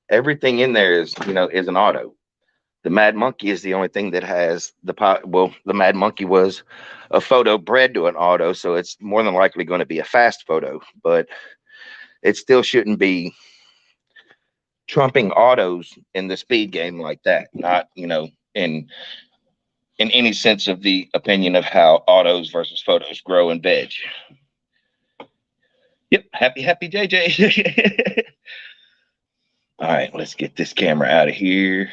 Everything in there is an auto. The mad monkey is the only thing that has the mad monkey was a photo bred to an auto. So it's more than likely going to be a fast photo, but it still shouldn't be trumping autos in the speed game like that. Not, in any sense of the opinion of how autos versus photos grow and veg. Yep, happy JJ. All right, let's get this camera out of here.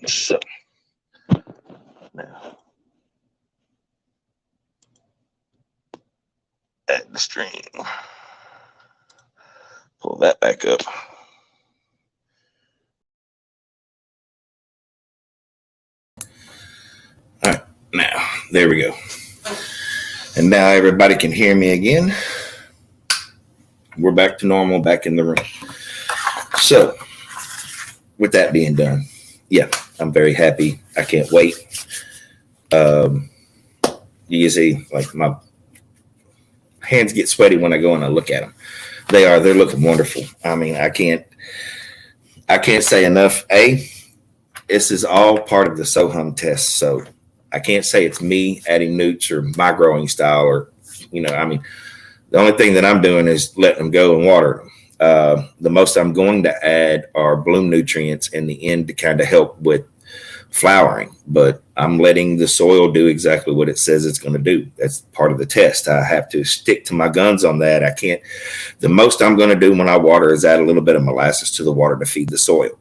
So now at the stream, pull that back up. All right, now there we go. And now everybody can hear me again. We're back to normal, back in the room. So, with that being done, yeah, I'm very happy. I can't wait. You see, like my hands get sweaty when I go and I look at them. They're looking wonderful. I mean, I can't say enough. This is all part of the Sohum test. So I can't say it's me adding newts or my growing style or, I mean, the only thing that I'm doing is letting them go and water them. The most I'm going to add are bloom nutrients in the end to kind of help with flowering, but I'm letting the soil do exactly what it says it's going to do. That's part of the test. I have to stick to my guns on that. I can't, the most I'm going to do when I water is add a little bit of molasses to the water to feed the soil.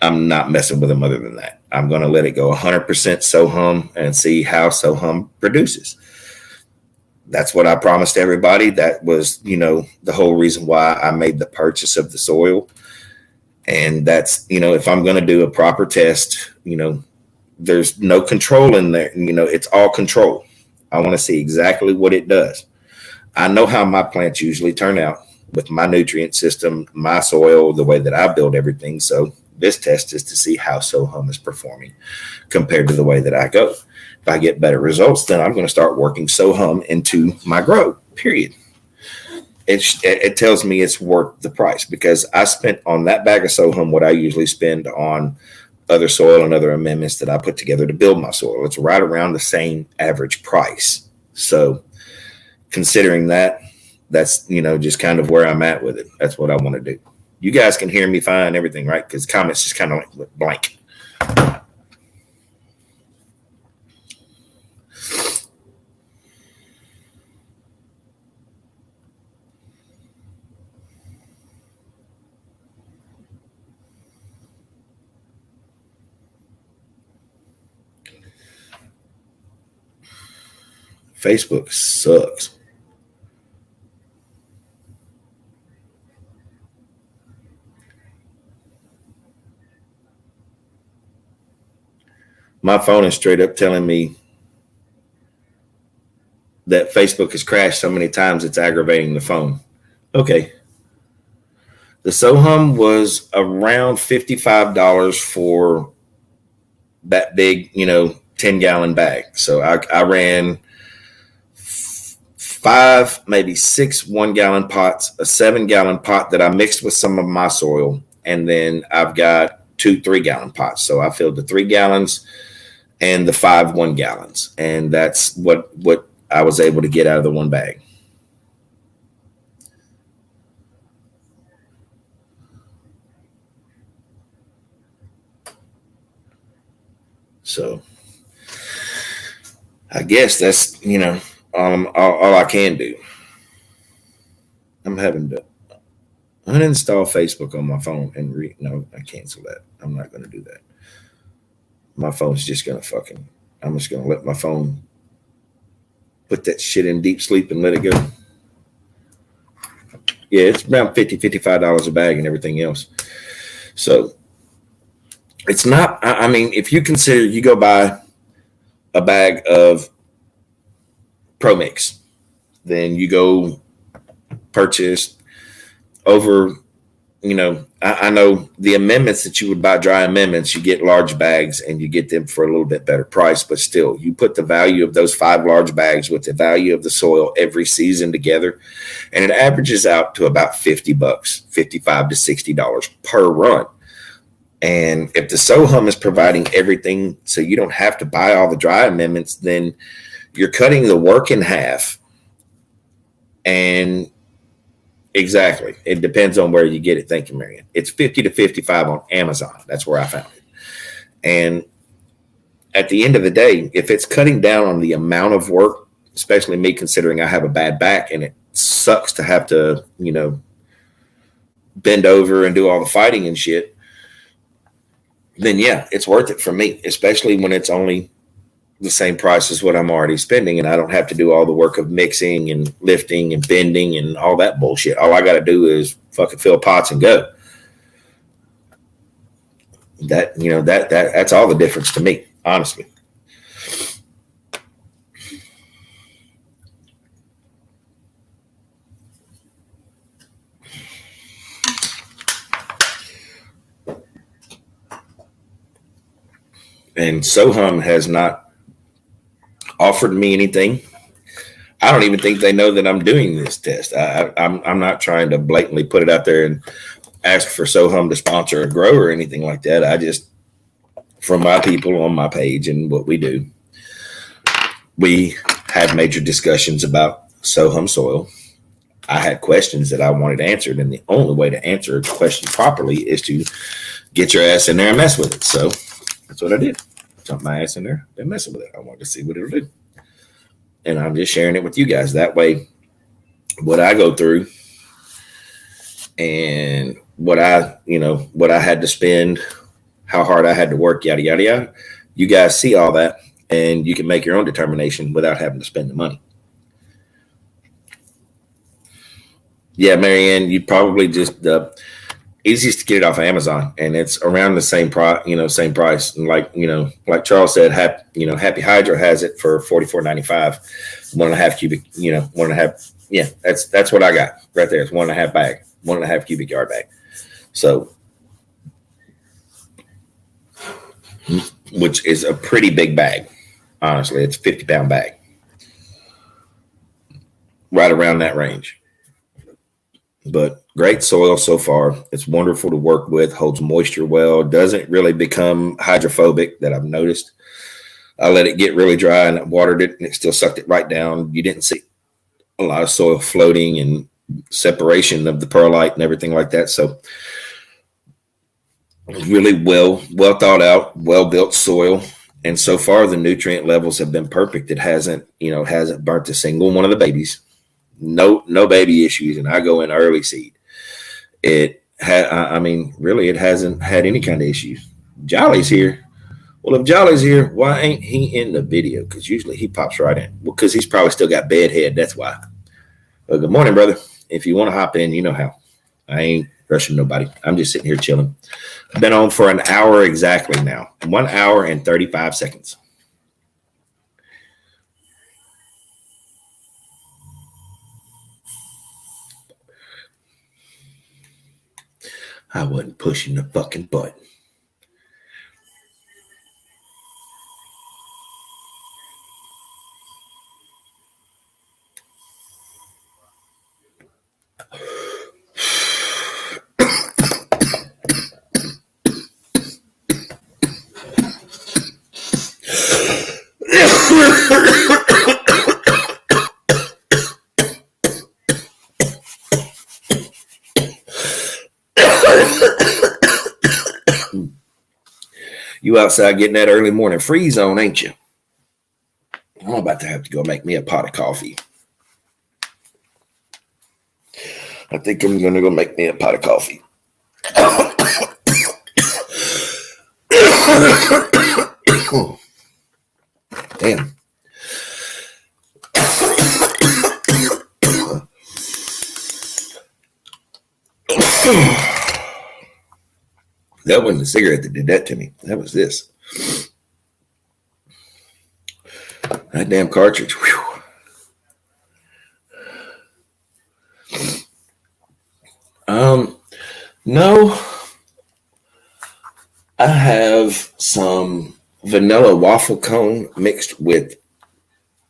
I'm not messing with them other than that. I'm going to let it go 100% Sohum and see how Sohum produces. That's what I promised everybody. That was, the whole reason why I made the purchase of the soil. And that's, if I'm going to do a proper test, there's no control in there. It's all control. I want to see exactly what it does. I know how my plants usually turn out with my nutrient system, my soil, the way that I build everything. So this test is to see how Sohum is performing compared to the way that I go. If I get better results, then I'm going to start working Sohum into my grow, period. It tells me it's worth the price because I spent on that bag of Sohum what I usually spend on other soil and other amendments that I put together to build my soil. It's right around the same average price. So considering that, that's, just kind of where I'm at with it. That's what I want to do. You guys can hear me fine, everything, right? Because comments just kind of like blank. Facebook sucks. My phone is straight up telling me that Facebook has crashed so many times it's aggravating the phone. Okay. The Sohum was around $55 for that big, 10-gallon bag. So I ran 5, maybe 6 1-gallon pots, a 7-gallon pot that I mixed with some of my soil, and then I've got 2 3-gallon pots. So I filled the 3 gallons and the 5 1-gallons, and that's what I was able to get out of the one bag. So I guess that's all I can do. I'm having to uninstall Facebook on my phone and no, I cancel that. I'm not going to do that. My phone's just going to I'm just going to let my phone put that shit in deep sleep and let it go. Yeah, it's around $55 a bag and everything else. So it's not, I mean, if you consider you go buy a bag of Pro Mix, then you go purchase over, I know the amendments that you would buy, dry amendments, you get large bags and you get them for a little bit better price, but still you put the value of those 5 large bags with the value of the soil every season together, and it averages out to about $50, $55 to $60 per run. And if the Sohum is providing everything so you don't have to buy all the dry amendments, then you're cutting the work in half. And exactly, it depends on where you get it. Thank you, Marion. It's 50 to 55 on Amazon. That's where I found it. And at the end of the day, if it's cutting down on the amount of work, especially me considering I have a bad back and it sucks to have to, bend over and do all the fighting and shit, then yeah, it's worth it for me, especially when it's only the same price as what I'm already spending and I don't have to do all the work of mixing and lifting and bending and all that bullshit. All I got to do is fucking fill pots and go. That's all the difference to me, honestly. And Sohum has not offered me anything. I don't even think they know that I'm doing this test. I'm not trying to blatantly put it out there and ask for Sohum to sponsor a grow or anything like that. I just, from my people on my page and what we do, we had major discussions about Sohum soil. I had questions that I wanted answered, and the only way to answer a question properly is to get your ass in there and mess with it. So that's what I did. Jump my ass in there and messing with it. I wanted to see what it'll do. And I'm just sharing it with you guys. That way, what I go through and what I had to spend, how hard I had to work, yada, yada, yada. You guys see all that and you can make your own determination without having to spend the money. Yeah, Marianne, you probably just easiest to get it off of Amazon, and it's around the same price. Same price. And like Charles said, Happy Hydro has it for $44.95, 1.5 cubic. 1.5. Yeah, that's what I got right there. It's 1.5 bag, 1.5 cubic yard bag. So, which is a pretty big bag. Honestly, it's a 50-pound bag, right around that range. But great soil so far. It's wonderful to work with, holds moisture well, doesn't really become hydrophobic that I've noticed. I let it get really dry and I watered it and it still sucked it right down. You didn't see a lot of soil floating and separation of the perlite and everything like that. So really well thought out, well built soil. And so far the nutrient levels have been perfect. It hasn't burnt a single one of the babies. No baby issues, and I go in early seed. It hasn't had any kind of issues. Jolly's here. Well, if Jolly's here, why ain't he in the video? Because usually he pops right in. Well, because he's probably still got bed head. That's why. Well, good morning, brother. If you want to hop in, you know how. I rushing nobody. I'm just sitting here chilling. I've been on for an hour exactly now. 1 hour and 35 seconds. I wasn't pushing the fucking button. You outside getting that early morning freeze on, ain't you? I'm about to have to go make me a pot of coffee. I think I'm going to go make me a pot of coffee. Damn. That wasn't the cigarette that did that to me. That was this. That damn cartridge. Whew. No. I have some vanilla waffle cone mixed with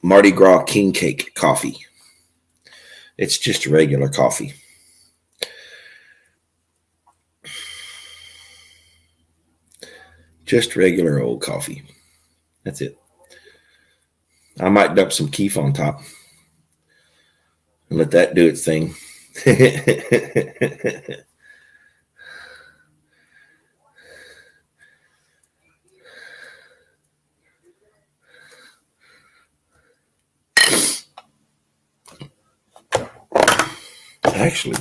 Mardi Gras king cake coffee. It's just regular coffee. Just regular old coffee. That's it. I might dump some keef on top and let that do its thing. Actually,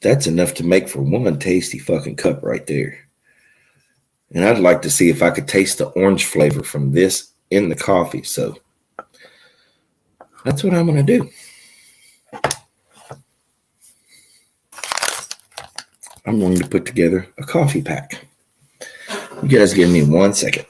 that's enough to make for one tasty fucking cup right there. And I'd like to see if I could taste the orange flavor from this in the coffee. So that's what I'm going to do. I'm going to put together a coffee pack. You guys give me 1 second.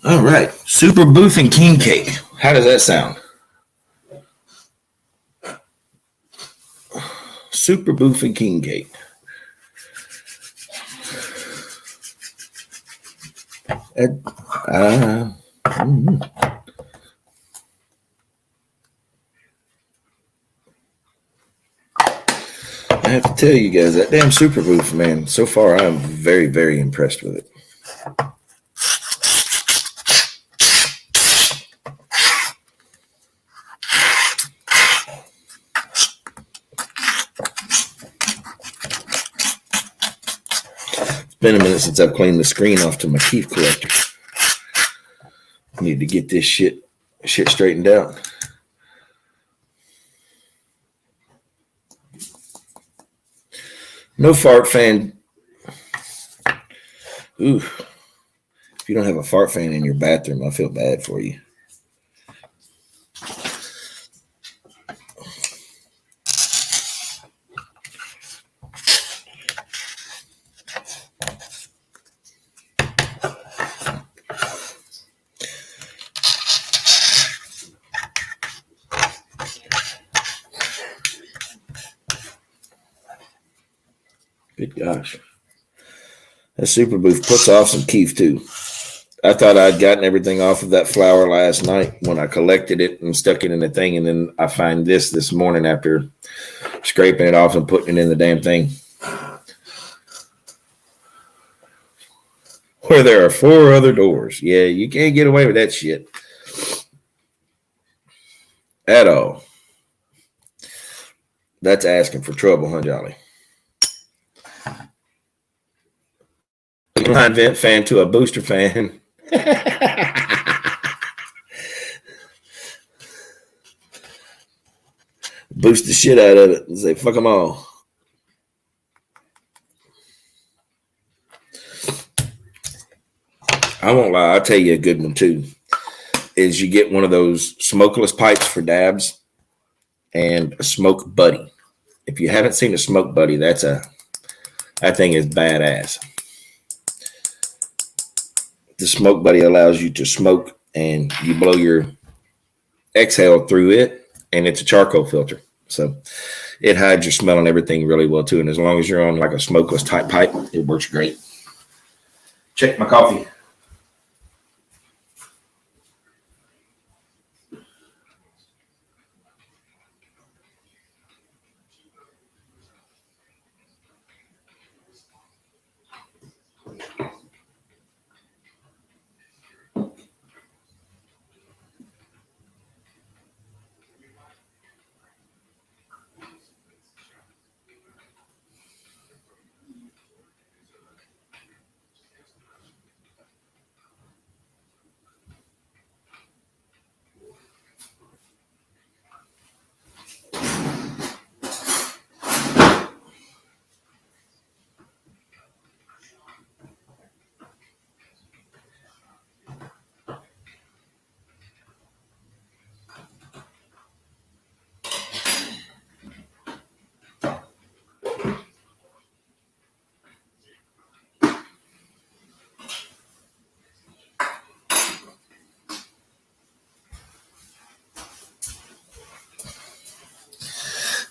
All right. Super Booth and King Cake. How does that sound? Super Booth and King Cake. Mm. I have to tell you guys that damn super booth, man. So far, I'm very, very impressed with it. It's been a minute since I've cleaned the screen off to my keef collector. I need to get this shit straightened out. No fart fan. Ooh. If you don't have a fart fan in your bathroom, I feel bad for you. Good gosh. That super booth puts off some keef too. I thought I'd gotten everything off of that flower last night when I collected it and stuck it in the thing, and then I find this morning after scraping it off and putting it in the damn thing. Where there are 4 other doors. Yeah, you can't get away with that shit. At all. That's asking for trouble, huh, Jolly? Line vent fan to a booster fan. Boost the shit out of it and say, fuck them all. I won't lie, I'll tell you a good one too. Is you get one of those smokeless pipes for dabs and a smoke buddy. If you haven't seen a smoke buddy, that thing is badass. The smoke buddy allows you to smoke and you blow your exhale through it, and it's a charcoal filter. So it hides your smell and everything really well too. And as long as you're on like a smokeless type pipe, it works great. Check my coffee.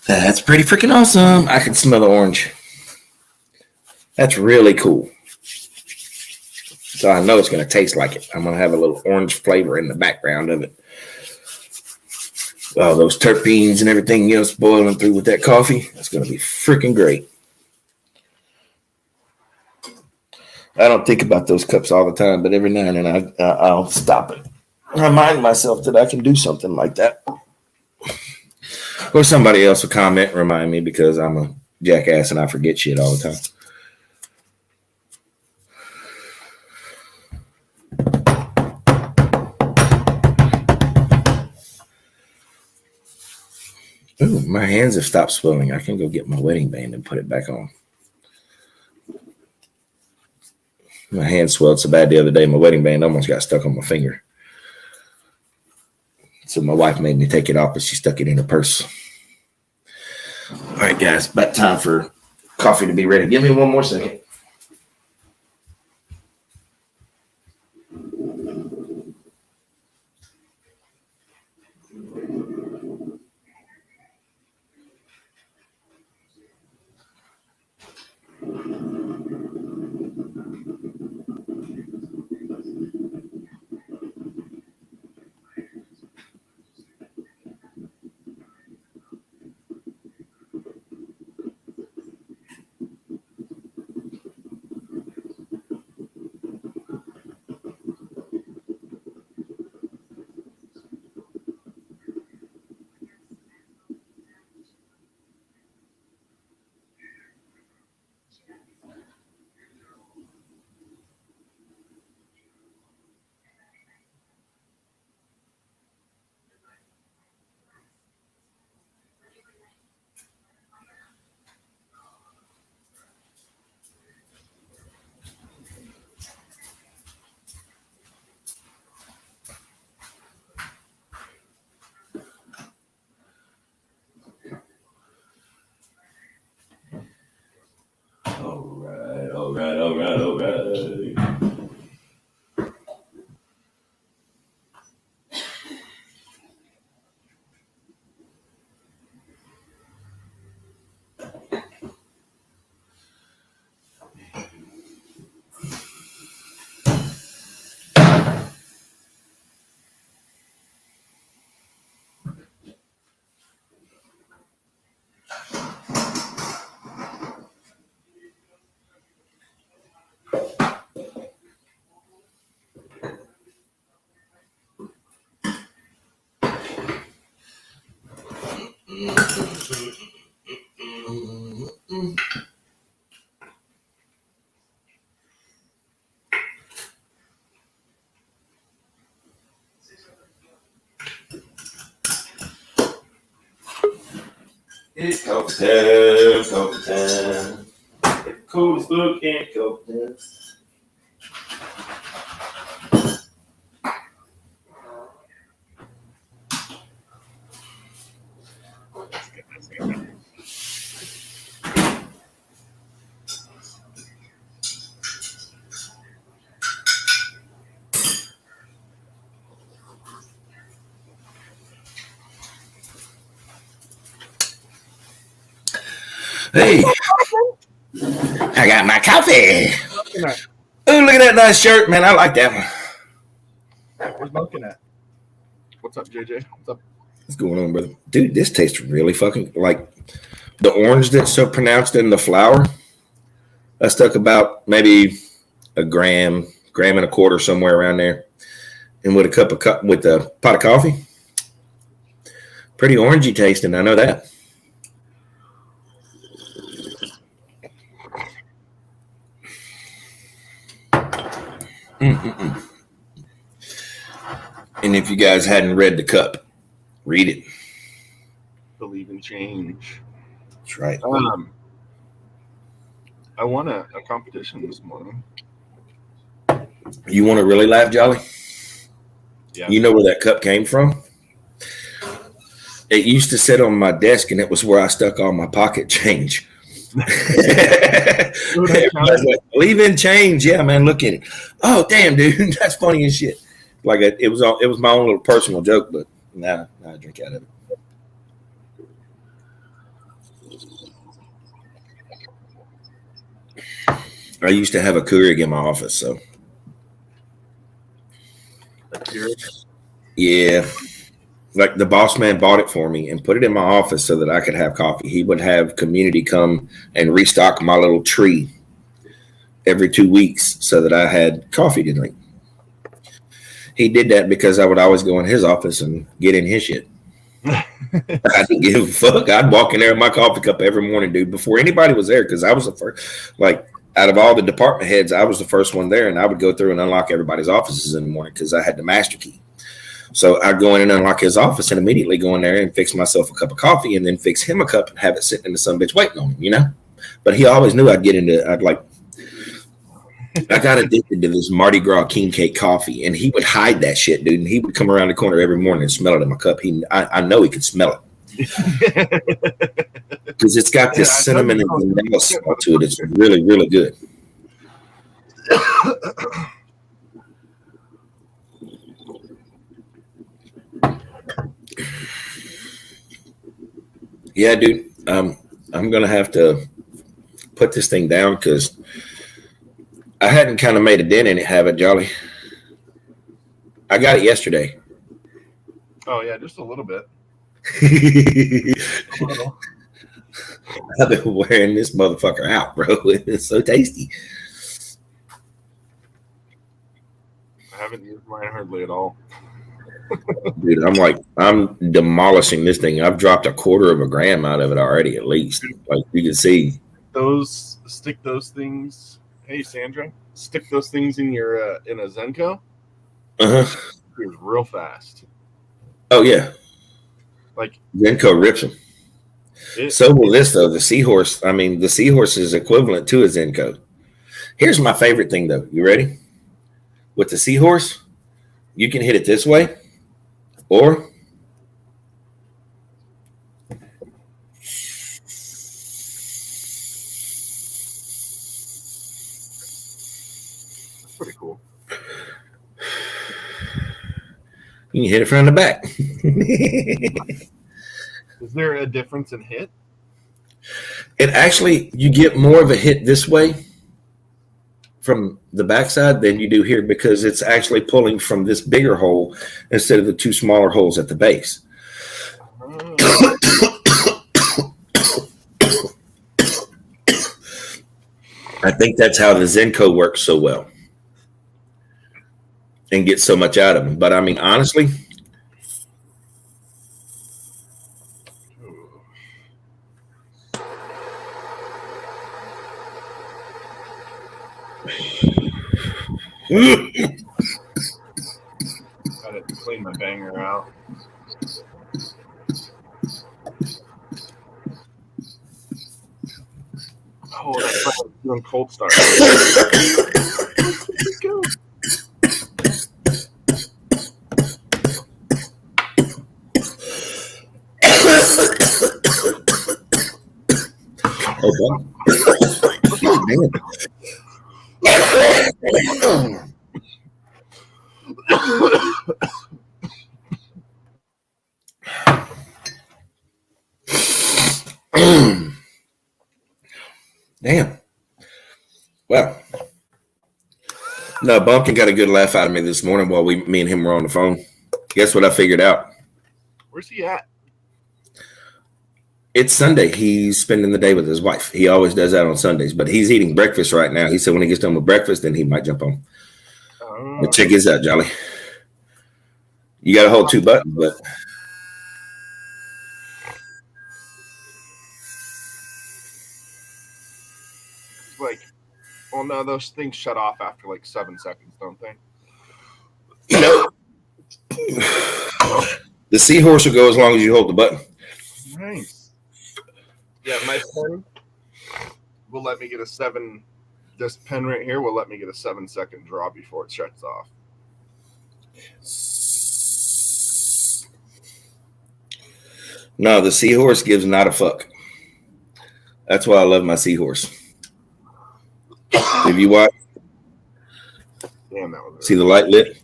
That's pretty freaking awesome. I can smell the orange. That's really cool. So I know it's going to taste like it. I'm going to have a little orange flavor in the background of it. Oh, those terpenes and everything else boiling through with that coffee. That's going to be freaking great. I don't think about those cups all the time, but every now and then I'll stop it. Remind myself that I can do something like that. Or somebody else will comment and remind me because I'm a jackass and I forget shit all the time. Ooh, my hands have stopped swelling. I can go get my wedding band and put it back on. My hand swelled so bad the other day, my wedding band almost got stuck on my finger. So my wife made me take it off, but she stuck it in her purse. All right, guys, about time for coffee to be ready. Give me one more second. All right. It's coffee time. Coolest book in coffee time. Hey, I got my coffee. Oh, look at that nice shirt, man. I like that one. Where's Duncan at? What's up, JJ? What's up? What's going on, brother? Dude, this tastes really fucking like the orange that's so pronounced in the flour. I stuck about maybe a gram and a quarter somewhere around there. And with a pot of coffee. Pretty orangey tasting, I know that. Mm-mm-mm. And if you guys hadn't read The Cup, read it. Believe in change. That's right. I won a competition this morning. You want to really laugh, Jolly? Yeah. You know where that cup came from? It used to sit on my desk, and it was where I stuck all my pocket change. Everybody's like, believe in change. Yeah, man, look at it. Oh, damn, dude. That's funny as shit. Like it was my own little personal joke, but nah, I drink out of it. I used to have a Keurig in my office, so A Keurig? Yeah. Like the boss man bought it for me and put it in my office so that I could have coffee. He would have community come and restock my little tree every 2 weeks so that I had coffee to drink. He did that because I would always go in his office and get in his shit. I didn't give a fuck. I'd walk in there with my coffee cup every morning, dude, before anybody was there, because I was the first. Like, out of all the department heads, I was the first one there, and I would go through and unlock everybody's offices in the morning because I had the master key. So I'd go in and unlock his office and immediately go in there and fix myself a cup of coffee and then fix him a cup and have it sitting in the sun bitch waiting on him, you know? But he always knew I got addicted to this Mardi Gras king cake coffee, and he would hide that shit, dude. And he would come around the corner every morning and smell it in my cup. I know he could smell it. Because it's got this cinnamon and vanilla smell to it. It's really, really good. Yeah, dude. I'm gonna have to put this thing down because I hadn't kind of made a dent in it, have it, Jolly? I got it yesterday. Oh yeah, just a little bit. I've been wearing this motherfucker out, bro. It's so tasty. I haven't used mine hardly at all. Dude, I'm demolishing this thing. I've dropped 1/4 of a gram out of it already, at least. Like you can see. Stick those things. Hey Sandra, stick those things in your in a Zenko. Uh-huh. It's real fast. Oh yeah. Like Zenko rips them. So will this though. The seahorse is equivalent to a Zenko. Here's my favorite thing though. You ready? With the seahorse, you can hit it this way, or Pretty cool. You can hit it from the back. Is there a difference in hit? It actually, you get more of a hit this way from the backside than you do here because it's actually pulling from this bigger hole instead of the two smaller holes at the base. I think that's how the Zenko works so well and gets so much out of them. But I mean, honestly, Got to clean my banger out. Oh, that's right. I'm doing cold start. Damn. Well, no, Bumpkin got a good laugh out of me this morning while me and him were on the phone. Guess what I figured out? Where's he at? It's Sunday. He's spending the day with his wife. He always does that on Sundays, but he's eating breakfast right now. He said when he gets done with breakfast, then he might jump on. But check this out, Jolly. You got to hold two buttons, but Like, well, no, those things shut off after like 7 seconds, don't they? you know, the seahorse will go as long as you hold the button. Nice. Yeah, my pen will let me get a 7. This pen right here will let me get a 7-second draw before it shuts off. No, the seahorse gives not a fuck. That's why I love my seahorse. If you watch, Damn, that was see the light lit.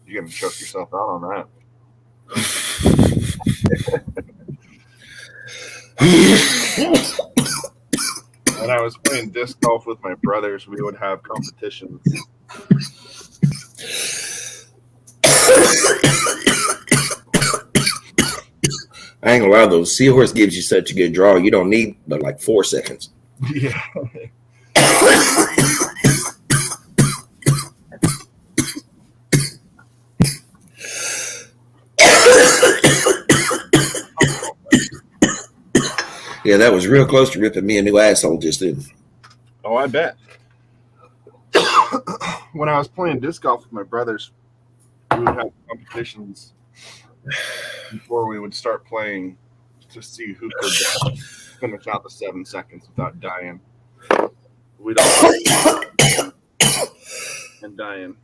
You're gonna choke yourself out on that. When I was playing disc golf with my brothers, we would have competitions. I ain't gonna lie, though. Seahorse gives you such a good draw. You don't need but like 4 seconds. Yeah. Yeah, that was real close to ripping me a new asshole just then. Oh, I bet. When I was playing disc golf with my brothers, we would have competitions before we would start playing to see who could finish out the 7 seconds without dying. We'd all and dying.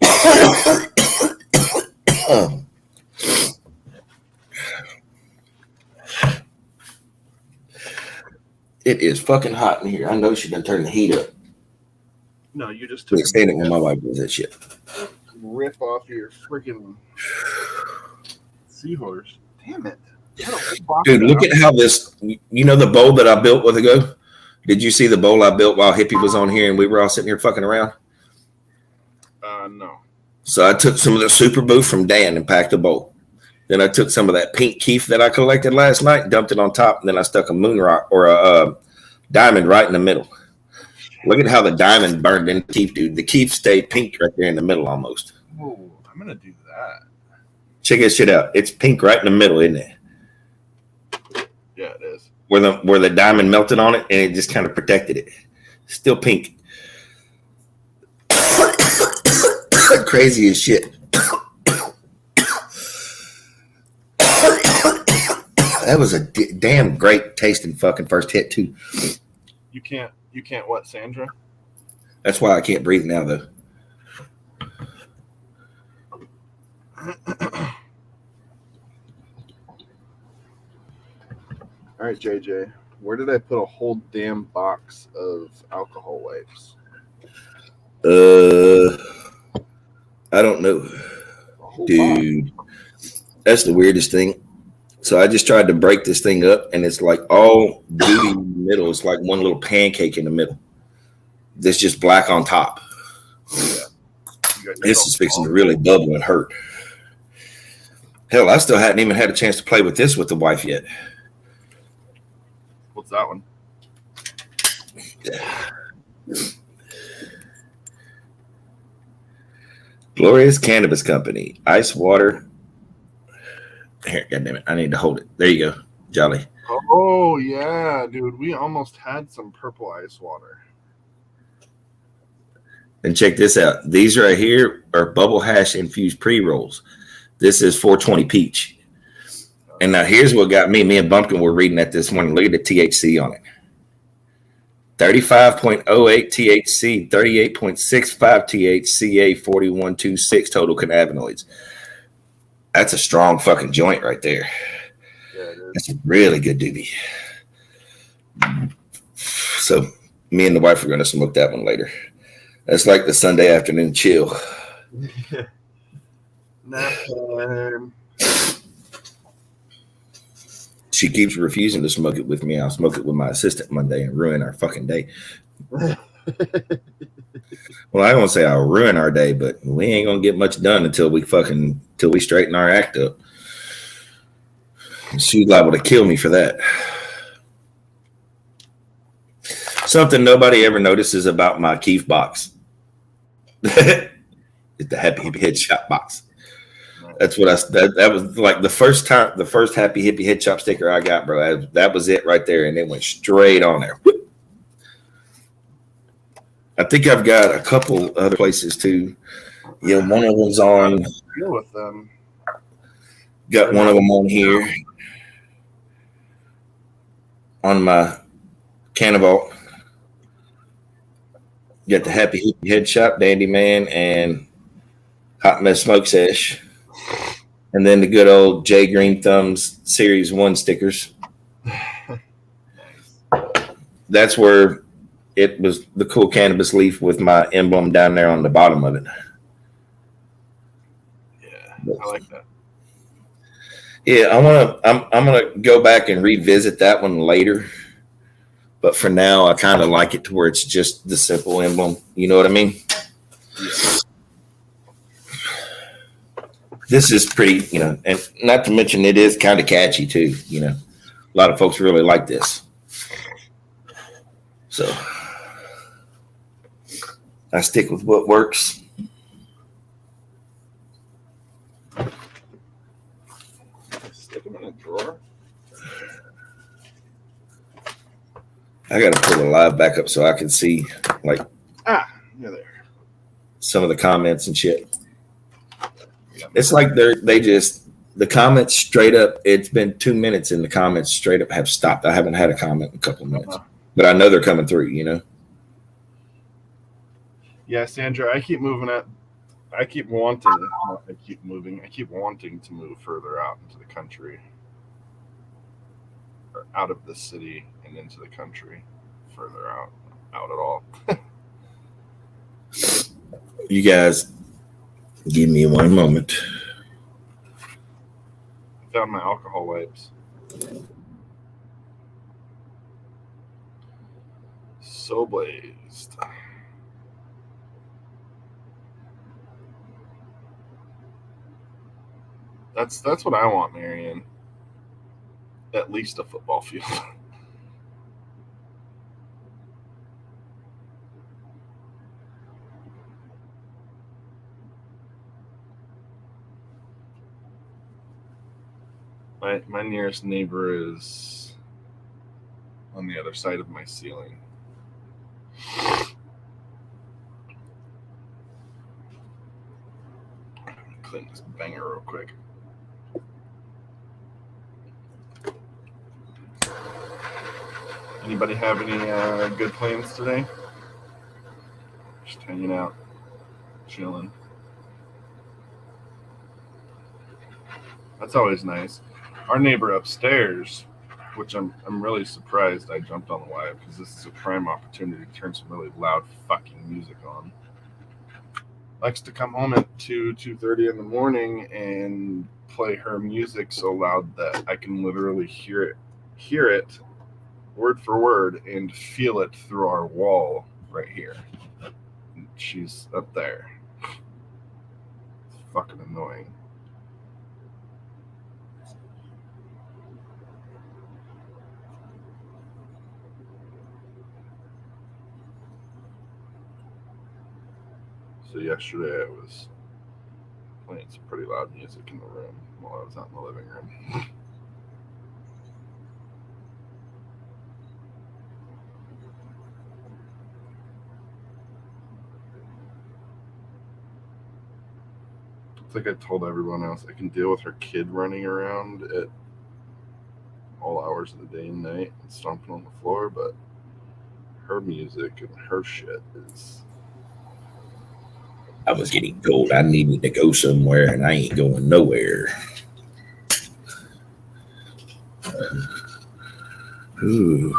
It is fucking hot in here. I know she done turned the heat up. No, you just took Can't stand it when my wife does that shit. rip off your freaking seahorse. Damn it. Dude, look at how this, you know the bowl that I built with ago? Did you see the bowl I built while Hippie was on here and we were all sitting here fucking around? No. So I took some of the super booth from Dan and packed a bowl. Then I took some of that pink keef that I collected last night, dumped it on top, and then I stuck a moon rock or a diamond right in the middle. Look at how the diamond burned in the keef, dude. The keef stayed pink right there in the middle almost. Oh, I'm going to do that. Check this shit out. It's pink right in the middle, isn't it? Yeah, it is. Where the diamond melted on it, and it just kind of protected it. Still pink. Crazy as shit. That was a damn great tasting fucking first hit too. You can't what, Sandra? That's why I can't breathe now though. right, JJ. Where did I put a whole damn box of alcohol wipes? I don't know, A whole box. dude. That's the weirdest thing. So I just tried to break this thing up, and it's like all gooey in the middle. It's like one little pancake in the middle. That's just black on top. You got This yourself is fixing to all- really bubble and hurt. Hell, I still hadn't even had a chance to play with this with the wife yet. What's that one? Glorious Cannabis Company, ice water. Here, goddamn it, I need to hold it. There you go, Jolly. Oh yeah, dude. We almost had some purple ice water. And check this out. These right here are bubble hash infused pre-rolls. This is 420 peach. And now here's what got me. Me and Bumpkin were reading that this morning. Look at the THC on it. 35.08 THC, 38.65 THCA, 41.26 total cannabinoids. That's a strong fucking joint right there. Yeah, it is. That's a really good doobie. So me and the wife are going to smoke that one later. That's like the Sunday afternoon chill. Nap time. She keeps refusing to smoke it with me. I'll smoke it with my assistant Monday and ruin our fucking day. Well, I won't say I'll ruin our day, but we ain't gonna get much done until we straighten our act up. She's liable to kill me for that. Something nobody ever notices about my Keef box. It's the Happy Hippie Headshot box. That's what that was like the first Happy Hippie Headshot sticker I got, bro. That was it right there, and it went straight on there. I think I've got a couple other places too. Yeah, one of them's on. Deal with them. Got one of them on here on my Cannavault. Got the Happy Hippie Headshot, Dandy Man, and Hot Mess Smoke Sesh. And then the good old J Green Thumbs Series 1 stickers. That's where it was the cool cannabis leaf with my emblem down there on the bottom of it. Yeah, I like that. Yeah, I'm gonna go back and revisit that one later. But for now, I kind of like it to where it's just the simple emblem. You know what I mean? Yeah. This is pretty, and not to mention it is kind of catchy too. A lot of folks really like this. So I stick with what works. Stick them in a drawer. I got to pull the live back up so I can see like You're there. some of the comments and shit. It's like the comments straight up. It's been 2 minutes and the comments straight up have stopped. I haven't had a comment in a couple of minutes, but I know they're coming through. Yeah, Sandra, I keep moving it. I keep wanting to move further out into the country, or out of the city and into the country, further out at all. You guys, give me one moment. I found my alcohol wipes. So blazed. That's what I want, Marion. At least a football field. My nearest neighbor is on the other side of my ceiling. Clean this banger real quick. Anybody have any good plans today? Just hanging out, chilling. That's always nice. Our neighbor upstairs which I'm really surprised I jumped on the live because this is a prime opportunity to turn some really loud fucking music on. Likes to come home at 2:30 in the morning and play her music so loud that I can literally hear it word for word and feel it through our wall right here. And she's up there. It's fucking annoying. So yesterday I was playing some pretty loud music in the room while I was out in the living room. It's like I told everyone else, I can deal with her kid running around at all hours of the day and night and stomping on the floor, but her music and her shit is... I was getting told I needed to go somewhere, and I ain't going nowhere. Ooh.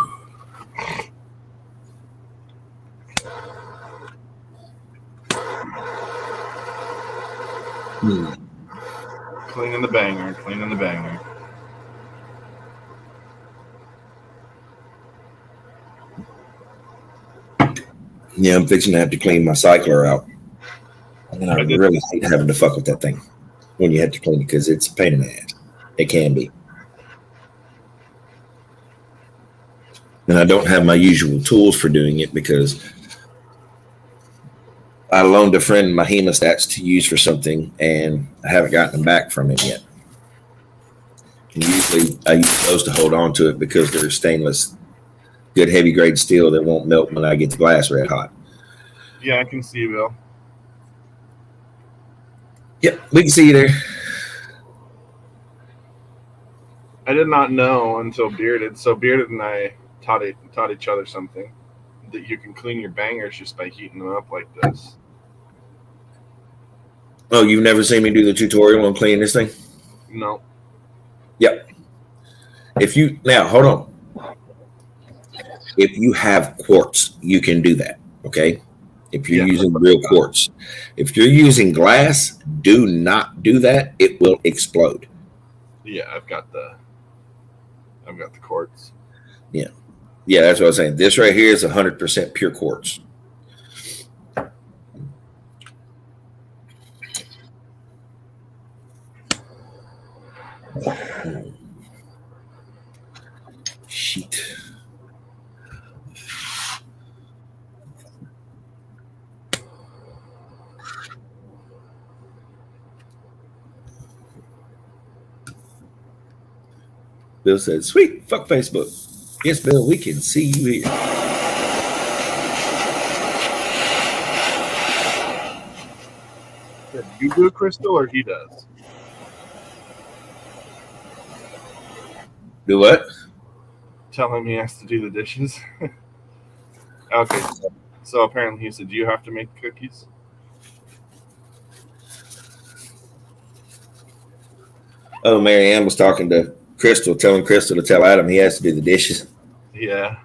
Cleaning the banger, cleaning the banger. Yeah, I'm fixing to have to clean my cycler out. And I really hate having to fuck with that thing when you have to clean it because it's a pain in the ass. It can be. And I don't have my usual tools for doing it because I loaned a friend my hemostats to use for something and I haven't gotten them back from him yet. And usually I use those to hold on to it because they're stainless, good heavy grade steel that won't melt when I get the glass red hot. Yeah, I can see you, Bill. Yep, we can see you there. I did not know until Bearded. So Bearded and I taught each other something, that you can clean your bangers just by heating them up like this. Oh, you've never seen me do the tutorial on cleaning this thing? No. Yep. Now hold on. If you have quartz, you can do that. Okay. If you're using real quartz. If you're using glass, do not do that. It will explode. Yeah, I've got the quartz. Yeah. Yeah, that's what I was saying. This right here is 100% pure quartz. Shit. Bill said, sweet, fuck Facebook. Yes, Bill, we can see you here. Did you do it, Crystal, or he does? Do what? Tell him he has to do the dishes. Okay, so apparently he said, do you have to make cookies? Oh, Mary Ann was talking to Crystal, telling Crystal to tell Adam he has to do the dishes. Yeah.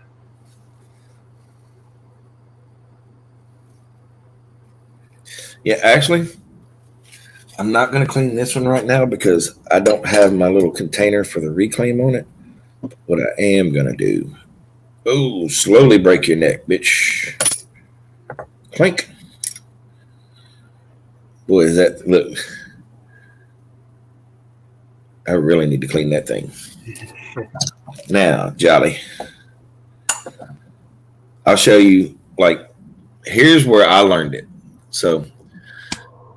Yeah, actually, I'm not going to clean this one right now because I don't have my little container for the reclaim on it. What I am going to do, oh, slowly break your neck, bitch. Clink. Boy, is that, look. I really need to clean that thing. Now, Jolly, I'll show you, like, here's where I learned it. So,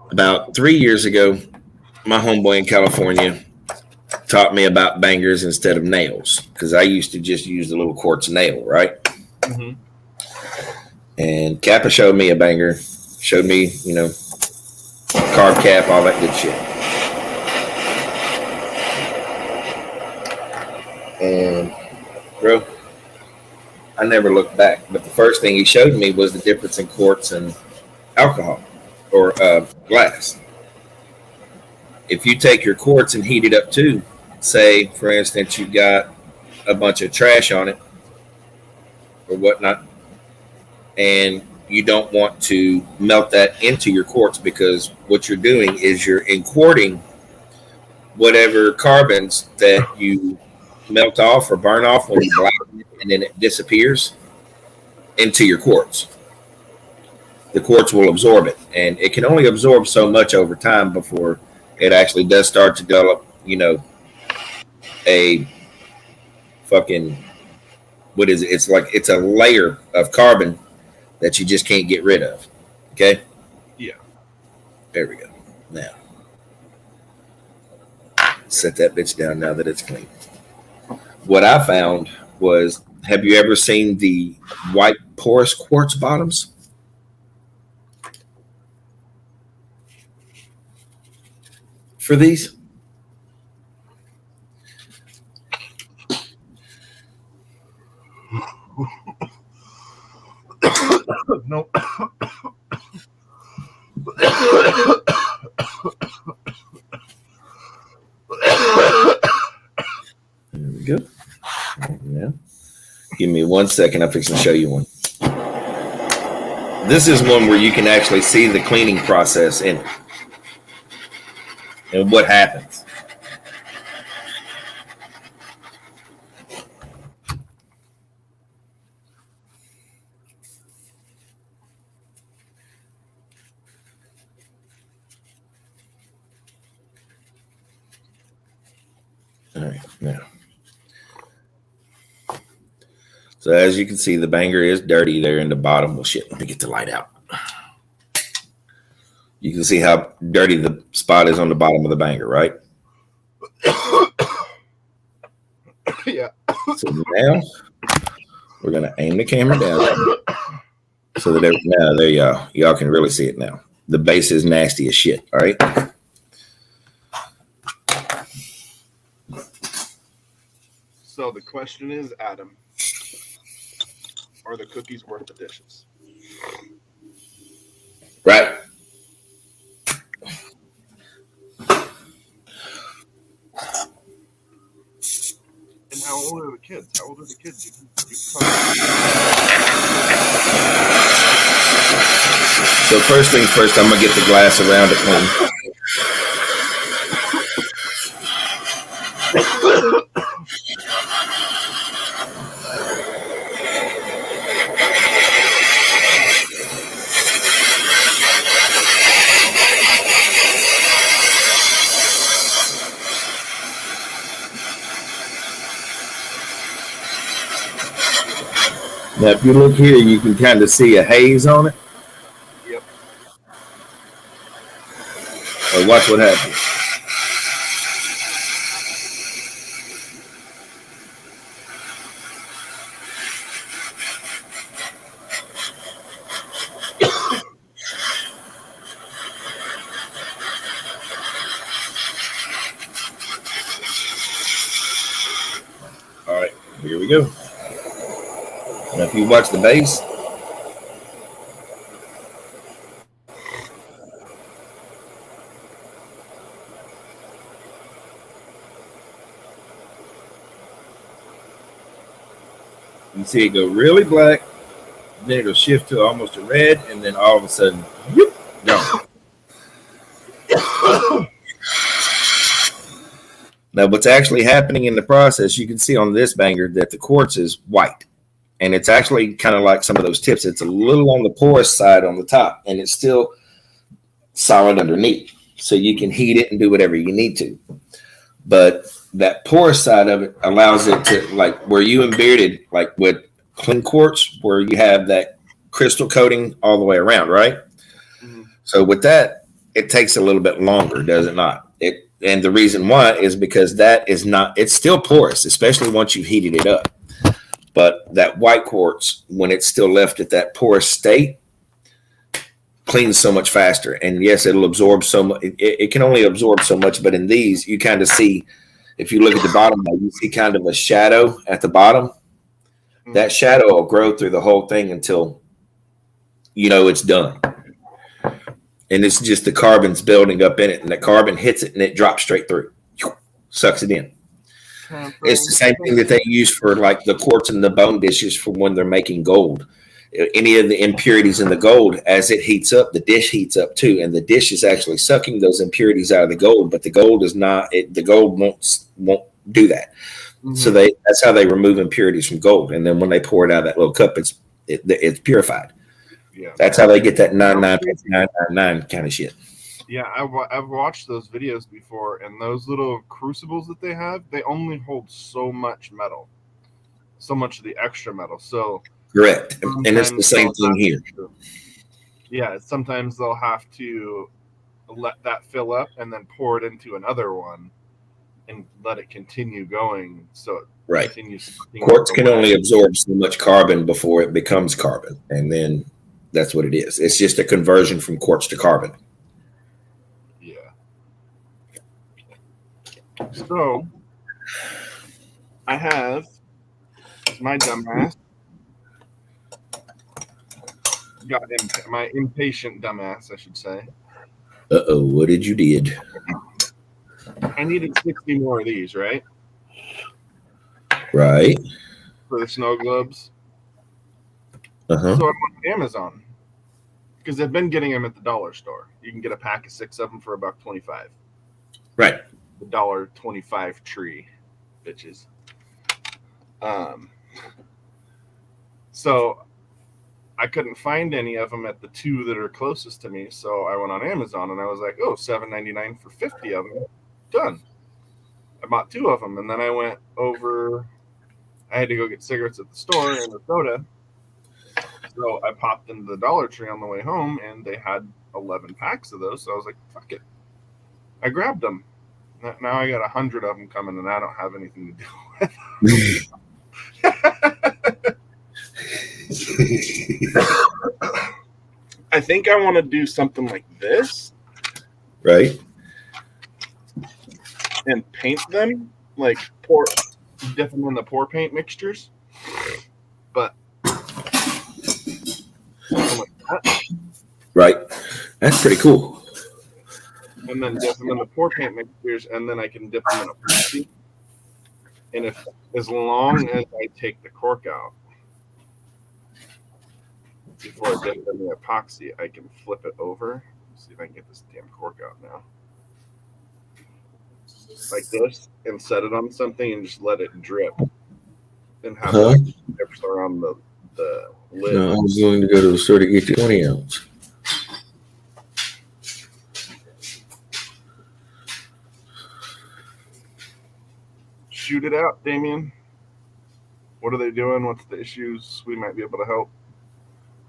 about 3 years ago, my homeboy in California taught me about bangers instead of nails because I used to just use the little quartz nail, right? Mm-hmm. And Kappa showed me a banger, showed me, carb cap, all that good shit. And, bro, I never looked back. But the first thing he showed me was the difference in quartz and alcohol or glass. If you take your quartz and heat it up too, say, for instance, you've got a bunch of trash on it or whatnot, and you don't want to melt that into your quartz, because what you're doing is you're inquarting whatever carbons that you melt off or burn off when you blacken it, and then it disappears into your quartz. The quartz will absorb it, and it can only absorb so much over time before it actually does start to develop, a fucking, what is it? It's like it's a layer of carbon that you just can't get rid of. Okay? Yeah. There we go. Now, set that bitch down now that it's clean. What I found was, have you ever seen the white porous quartz bottoms? For these? No. There we go. Yeah. Give me 1 second. I'm fixing to show you one. This is one where you can actually see the cleaning process in it and what happens. All right, now. So as you can see, the banger is dirty there in the bottom. Well, shit, let me get the light out. You can see how dirty the spot is on the bottom of the banger, right? Yeah. So now we're going to aim the camera down so that now there y'all can really see it now. The base is nasty as shit, all right? So the question is, Adam, are the cookies worth the dishes? Right. And how old are the kids? How old are the kids? So first things first, I'm going to get the glass around it clean. Now, if you look here, you can kind of see a haze on it. Yep. Or watch what happens. All right, here we go. Now, if you watch the base, you see it go really black, then it'll shift to almost a red, and then all of a sudden, whoop, gone. Now, what's actually happening in the process, you can see on this banger that the quartz is white. And it's actually kind of like some of those tips. It's a little on the porous side on the top, and it's still solid underneath. So you can heat it and do whatever you need to. But that porous side of it allows it to, like where you imbeard it, like with clean quartz, where you have that crystal coating all the way around, right? Mm-hmm. So with that, it takes a little bit longer, does it not? And the reason why is because that is not, it's still porous, especially once you've heated it up. But that white quartz, when it's still left at that porous state, cleans so much faster. And yes, it'll absorb so much. It can only absorb so much. But in these, you kind of see, if you look at the bottom, you see kind of a shadow at the bottom. Mm-hmm. That shadow will grow through the whole thing until, it's done. And it's just the carbon's building up in it. And the carbon hits it and it drops straight through. Sucks it in. It's the same thing that they use for like the quartz and the bone dishes for when they're making gold. Any of the impurities in the gold, as it heats up, the dish heats up too, and the dish is actually sucking those impurities out of the gold. But the gold is not. The gold won't do that. Mm-hmm. So that's how they remove impurities from gold. And then when they pour it out of that little cup, it's purified. Yeah, that's how they get that 99.999 kind of shit. Yeah, I've watched those videos before, and those little crucibles that they have, they only hold so much metal, so much of the extra metal. So correct, and it's the same thing here. Yeah, sometimes they'll have to let that fill up and then pour it into another one and let it continue going. So it continues. Quartz can only absorb so much carbon before it becomes carbon, and then that's what it is. It's just a conversion from quartz to carbon. So, I have my dumbass my impatient dumbass, I should say. Uh-oh, what did you did? I needed 60 more of these, right? Right. For the snow globes. Uh-huh. So I went to Amazon because they've been getting them at the dollar store. You can get a pack of 6 of them for $1.25. Right. The $1.25 tree, bitches. So I couldn't find any of them at the 2 that are closest to me, so I went on Amazon and I was like, $7.99 for 50 of them. Done. I bought 2 of them, and then I went over. I had to go get cigarettes at the store and a soda. So I popped into the Dollar Tree on the way home, and they had 11 packs of those. So I was like, fuck it. I grabbed them. Now I got 100 of them coming, and I don't have anything to do with. I think I want to do something like this. Right. And paint them, like dip them in the pour paint mixtures. But something like that. Right. That's pretty cool. And then dip them in the pour paint mixtures, and then I can dip them in epoxy. And as long as I take the cork out before I dip it in the epoxy, I can flip it over. Let's see if I can get this damn cork out now. Like this, and set it on something and just let it drip. And have it drips around the lid. No, I was going to go to the store to get the 20 ounce. Shoot it out, Damien. What are they doing? What's the issues? We might be able to help.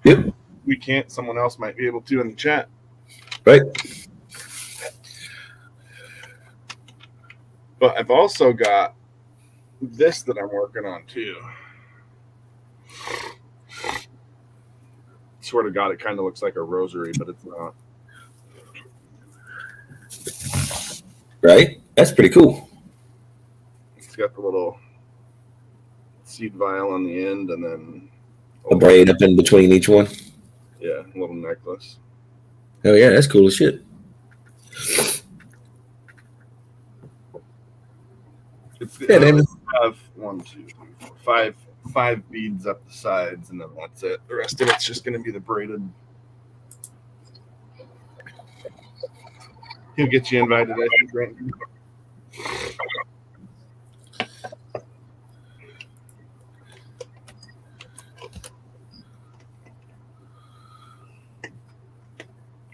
Yep. We can't. Someone else might be able to in the chat. Right. But I've also got this that I'm working on too. Swear to God, it kind of looks like a rosary, but it's not. Right? That's pretty cool. It's got the little seed vial on the end, and then a braid up in between each one. Yeah, a little necklace. Oh yeah, that's cool as shit. Yeah, they have 1, 2, 3, 4, 5 beads up the sides, and then that's it. The rest of it's just going to be the braided. He'll get you invited, I think, right?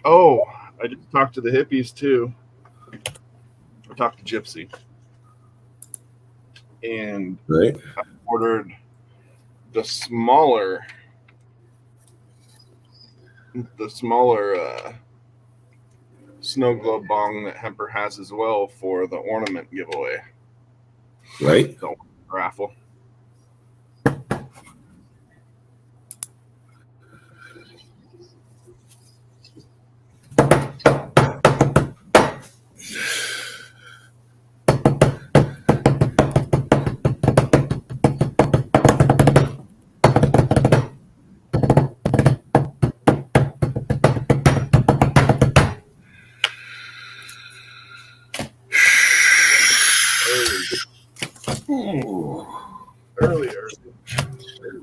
Oh, I just talked to the hippies too. I talked to Gypsy. And right. I ordered the smaller snow globe bong that Hemper has as well for the ornament giveaway. Right. The raffle. Ooh, earlier.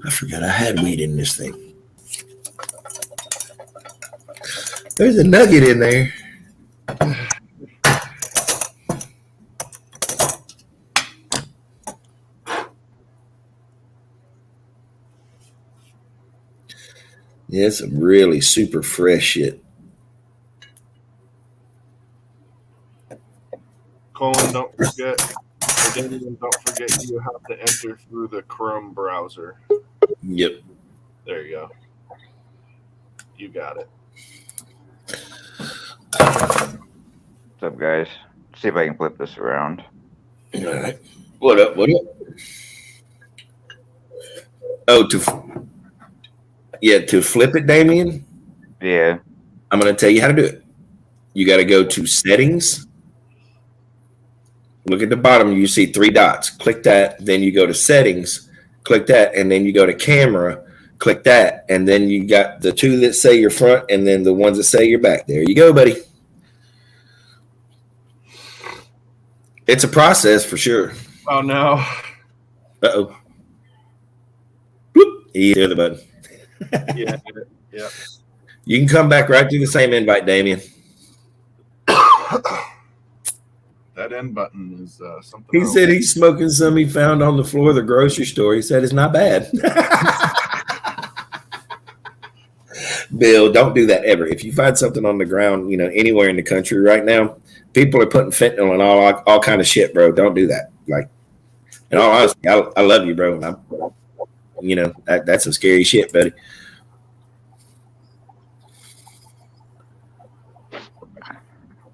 I forgot I had weed in this thing. There's a nugget in there. Yeah, it's some really super fresh shit. Colin, don't forget. Or Damian, don't forget you have to enter through the Chrome browser. Yep. There you go. You got it. What's up, guys? See if I can flip this around. All right. What up? What up? Oh, to flip it, Damien. Yeah. I'm going to tell you how to do it. You got to go to settings. Look at the bottom. You see 3 dots. Click that. Then you go to settings. Click that. And then you go to camera. Click that. And then you got the 2 that say your front and then the ones that say your back. There you go, buddy. It's a process for sure. Oh, no. Uh-oh. Bloop. Hit the button. Yeah. Yeah. You can come back right through the same invite, Damien. That end button is something He else. said he's smoking some he found on the floor of the grocery store. He said it's not bad. Bill, don't do that ever. If you find something on the ground, anywhere in the country right now, people are putting fentanyl and all kind of shit, bro. Don't do that. Like, in all honesty, I love you, bro. And that's some scary shit, buddy.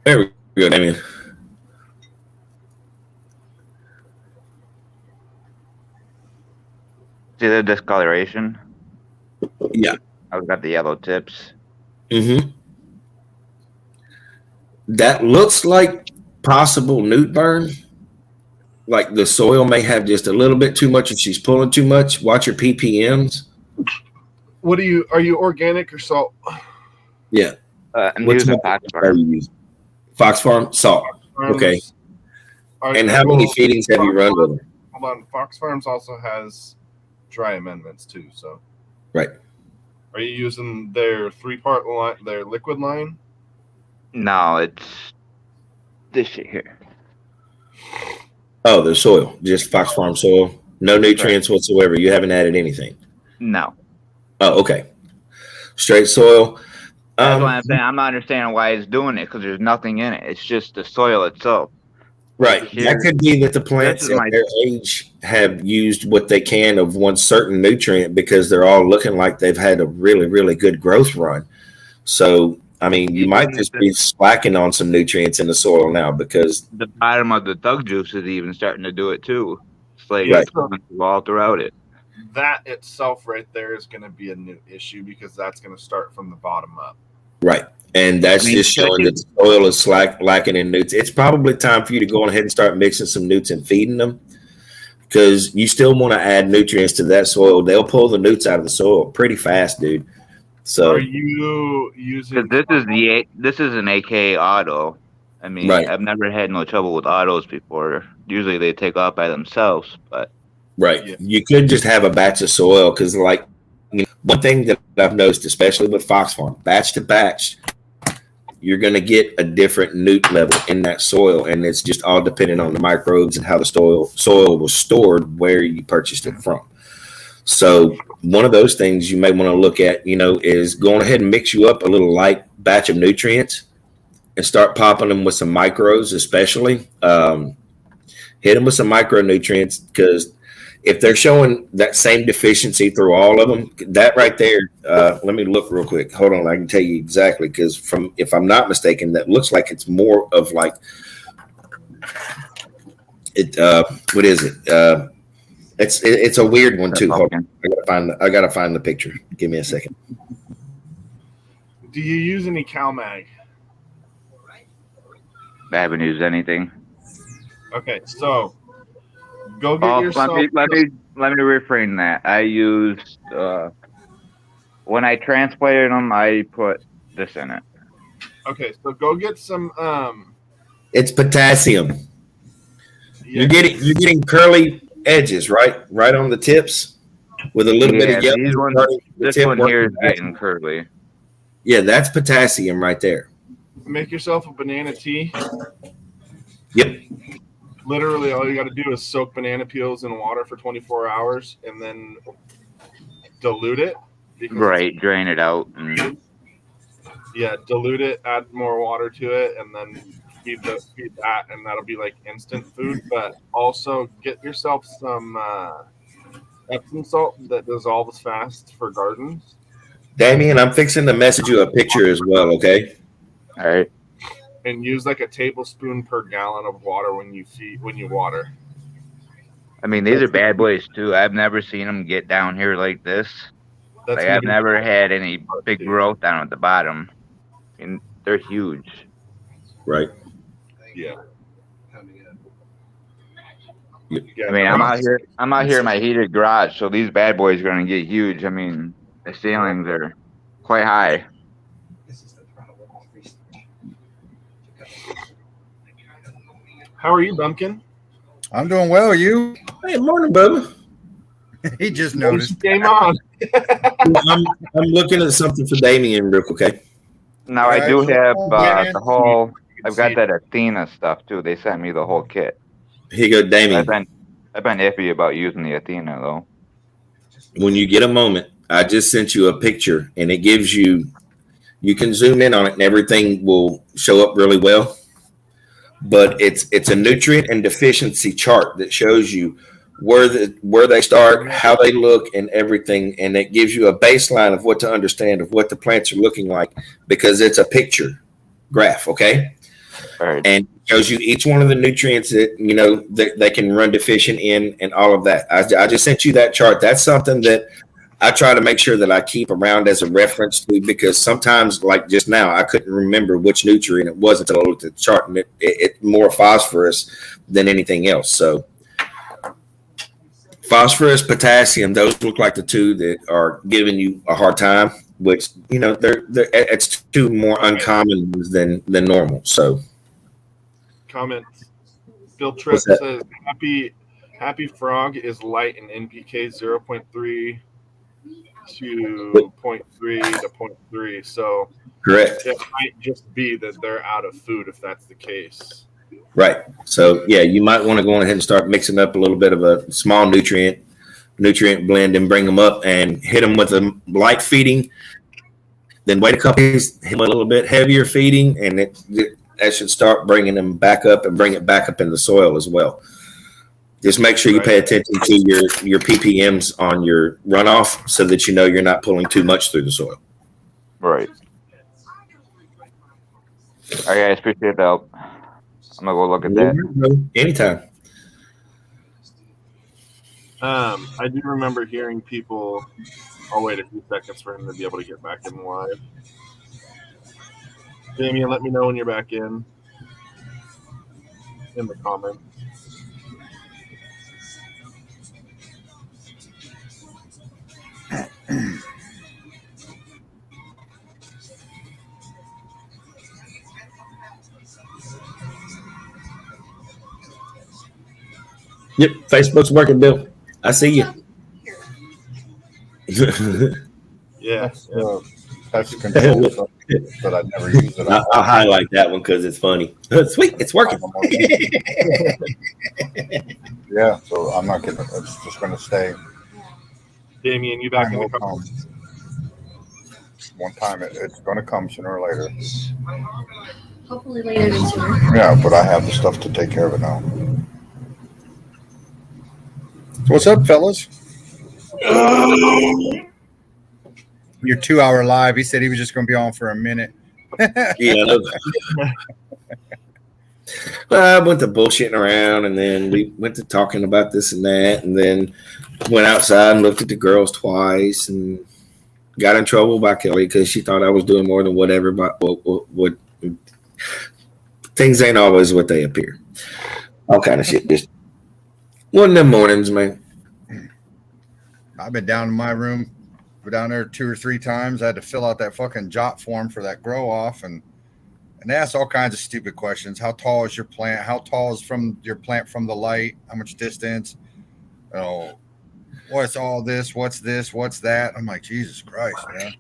There we go, Damien. See the discoloration? Yeah. I've got the yellow tips. Mm-hmm. That looks like possible newt burn. Like the soil may have just a little bit too much if she's pulling too much. Watch your ppms. What are you organic or salt? Yeah. I'm What's using Fox Fox Farm? Fox Farm salt. Okay. And how many feedings have you run with her? Hold on. Fox Farms also has dry amendments too. So, right. Are you using their 3-part line, their liquid line? No, it's this shit here. Oh, the soil, just Fox Farm soil, no nutrients whatsoever. You haven't added anything. No. Oh, okay. Straight soil. That's why I'm saying I'm not understanding why it's doing it because there's nothing in it. It's just the soil itself. Right. Here, that could be that the plants at their age have used what they can of one certain nutrient because they're all looking like they've had a really, really good growth run. So, I mean, you might just be slacking on some nutrients in the soil now because the bottom of the thug juice is even starting to do it too. It's like Right. it's all throughout it. That itself right there is going to be a new issue because that's going to start from the bottom up. Right. And that's just showing that the soil is lacking in nutrients. It's probably time for you to go ahead and start mixing some nutes and feeding them because you still want to add nutrients to that soil. They'll pull the nutes out of the soil pretty fast, dude. So are you using? This is an AK auto. I mean, Right. I've never had no trouble with autos before. Usually they take off by themselves, but right. Yeah. You could just have a batch of soil because, like, one thing that I've noticed, especially with Fox Farm, batch to batch, you're going to get a different nut level in that soil, and it's just all dependent on the microbes and how the soil was stored where you purchased it from. So one of those things you may want to look at, is going ahead and mix you up a little light batch of nutrients and start popping them with some micros, especially. Hit them with some micronutrients because if they're showing that same deficiency through all of them, that right there, let me look real quick. Hold on, I can tell you exactly because if I'm not mistaken, that looks like it's more of like it. What is it? It's a weird one too. Hold on, I gotta find the picture. Give me a second. Do you use any CalMag? I haven't used anything. Okay, so go get yourself. Let me reframe that. I used when I transplanted them, I put this in it. Okay, so go get some. It's potassium. Yeah, You're getting curly edges, right on the tips, with a little bit of yellow. These ones, this one here is getting curly. Yeah, that's potassium right there. Make yourself a banana tea. Yep. Literally, all you got to do is soak banana peels in water for 24 hours and then dilute it. Right, drain it out. Yeah, dilute it, add more water to it, and then feed that, and that'll be like instant food. But also get yourself some Epsom salt that dissolves fast for gardens. Damien, I'm fixing to message you a picture as well, okay? All right. And use like a tablespoon per gallon of water when you water. I mean, these are bad boys too. I've never seen them get down here like this. I've never had any big growth down at the bottom, and they're huge. Right. Yeah. I mean, I'm out here in my heated garage, so these bad boys are going to get huge. I mean, the ceilings are quite high. How are you, Bumpkin? I'm doing well. You? Hey, morning, Bubba. He just noticed. Game on. I'm looking at something for Damien real quick, okay? Now, I do have the whole, I've got that Athena stuff too. They sent me the whole kit. Here you go, Damien. I've been iffy about using the Athena though. When you get a moment, I just sent you a picture, and it gives you can zoom in on it, and everything will show up really well. But it's a nutrient and deficiency chart that shows you where they start, how they look, and everything, and it gives you a baseline of what to understand of what the plants are looking like, because it's a picture graph, okay? All right. And shows you each one of the nutrients that they can run deficient in, and all of that. I just sent you that chart. That's something that I try to make sure that I keep around as a reference to, because sometimes, like just now, I couldn't remember which nutrient it was until I looked at the chart, and it more phosphorus than anything else. So phosphorus, potassium, those look like the two that are giving you a hard time, which, it's two more uncommon than normal. So Comments. Bill Tripp says Happy Frog is light in NPK 0.3 to 0.3 to 0.3. So correct. It might just be that they're out of food if that's the case. Right. So yeah, you might want to go ahead and start mixing up a little bit of a small nutrient blend and bring them up and hit them with a light feeding. Then wait a couple days, hit them a little bit heavier feeding, and that should start bringing them back up and bring it back up in the soil as well. Just make sure you pay attention to your ppms on your runoff so that you're not pulling too much through the soil. Right. All right, guys, appreciate the help. I'm gonna go look at that. Anytime. I do remember hearing people. I'll wait a few seconds for him to be able to get back in live. Damien, let me know when you're back in the comments. Yep, Facebook's working, Bill. I see you. Yeah. That's control, but I never use it. I'll highlight that one because it's funny. Sweet, it's working. Yeah, so I'm not gonna. It's just gonna stay. Damien, you back in the comments? One time, it's gonna come sooner or later. Hopefully later this year. Yeah, but I have the stuff to take care of it now. What's up, fellas? Your 2-hour live. He said he was just going to be on for a minute. Yeah. Well, I went to bullshitting around, and then we went to talking about this and that, and then went outside and looked at the girls twice, and got in trouble by Kelly because she thought I was doing more than whatever. But what things ain't always what they appear. All kind of shit. Just one of them mornings, man. I've been down in my room, down there 2 or 3 times. I had to fill out that fucking jot form for that grow off, and they ask all kinds of stupid questions. How tall is your plant? How tall is from your plant from the light? How much distance? Oh, what's all this? What's this? What's that? I'm like, Jesus Christ, man.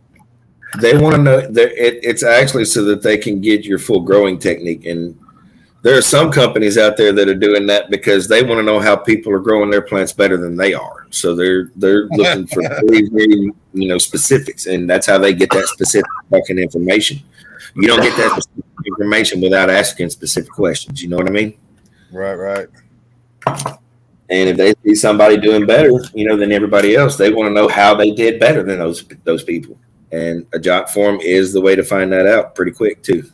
They want to know that it's actually so that they can get your full growing technique. And there are some companies out there that are doing that because they want to know how people are growing their plants better than they are. So they're looking for very, very specifics, and that's how they get that specific fucking information. You don't get that specific information without asking specific questions. You know what I mean? Right. And if they see somebody doing better, than everybody else, they want to know how they did better than those people. And a job form is the way to find that out pretty quick too.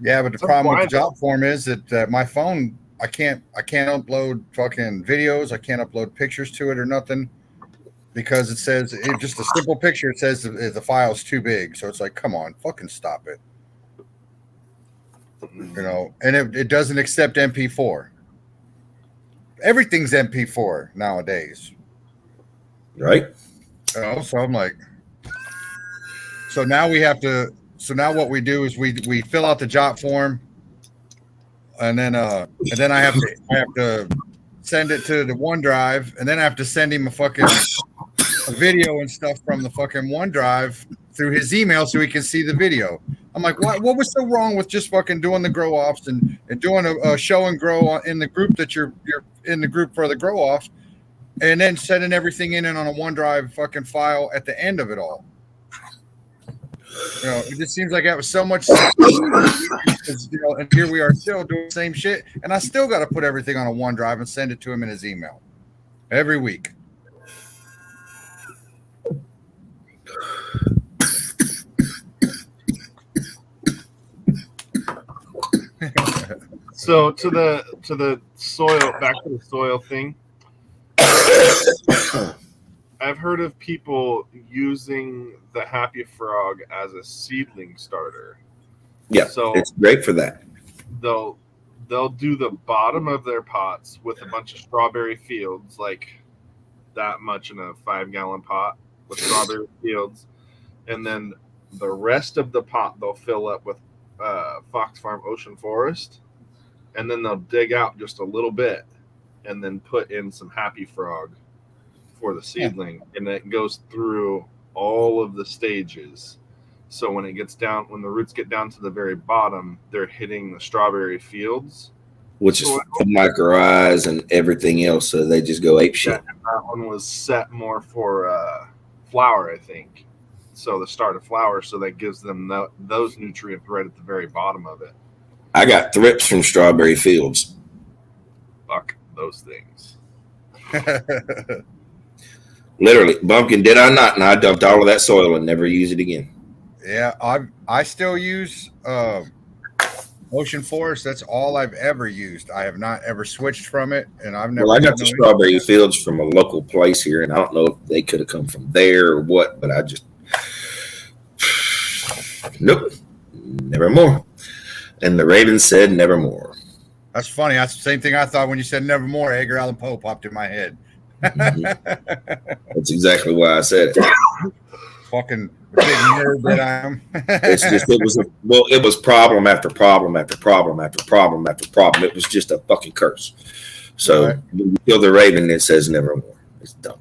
Yeah, but the problem with the job form is that my phone, I can't upload fucking videos. I can't upload pictures to it or nothing because it says just a simple picture. It says the file's too big. So it's like, come on, fucking stop it. And it doesn't accept MP4. Everything's MP4 nowadays. Right. So I'm like, so now what we do is we fill out the job form, and then I have to send it to the OneDrive, and then I have to send him a video and stuff from the fucking OneDrive through his email so he can see the video. I'm like, what was so wrong with just fucking doing the grow offs and doing a show and grow in the group that you're in the group for the grow off, and then sending everything in on a OneDrive fucking file at the end of it all. It just seems like that was so much and here we are still doing the same shit, and I still got to put everything on a OneDrive and send it to him in his email every week. So to the soil, back to the soil thing. I've heard of people using the Happy Frog as a seedling starter. Yeah, so it's great for that. They'll do the bottom of their pots with a bunch of strawberry fields, like that much in a 5-gallon pot with strawberry fields, and then the rest of the pot they'll fill up with Fox Farm Ocean Forest, and then they'll dig out just a little bit and then put in some Happy Frog for the seedling, and it goes through all of the stages. So when the roots get down to the very bottom, they're hitting the strawberry fields, which is mycorrhiza and everything else. So they just go ape shit. That one was set more for flower, I think. So the start of flower, so that gives them those nutrients right at the very bottom of it. I got thrips from strawberry fields. Fuck those things. Literally, bumpkin, did I not? And I dumped all of that soil and never use it again. Yeah, I still use Ocean Forest. That's all I've ever used. I have not ever switched from it, and I've never. Well, I got the strawberry fields from a local place here, and I don't know if they could have come from there or what, but I just nope, nevermore. And the Raven said nevermore. That's funny. That's the same thing I thought when you said nevermore. Edgar Allan Poe popped in my head. That's exactly why I said it. Fucking big nerd that I am. It was problem after problem after problem after problem after problem. It was just a fucking curse. So when you kill the Raven, it says nevermore. It's dumb.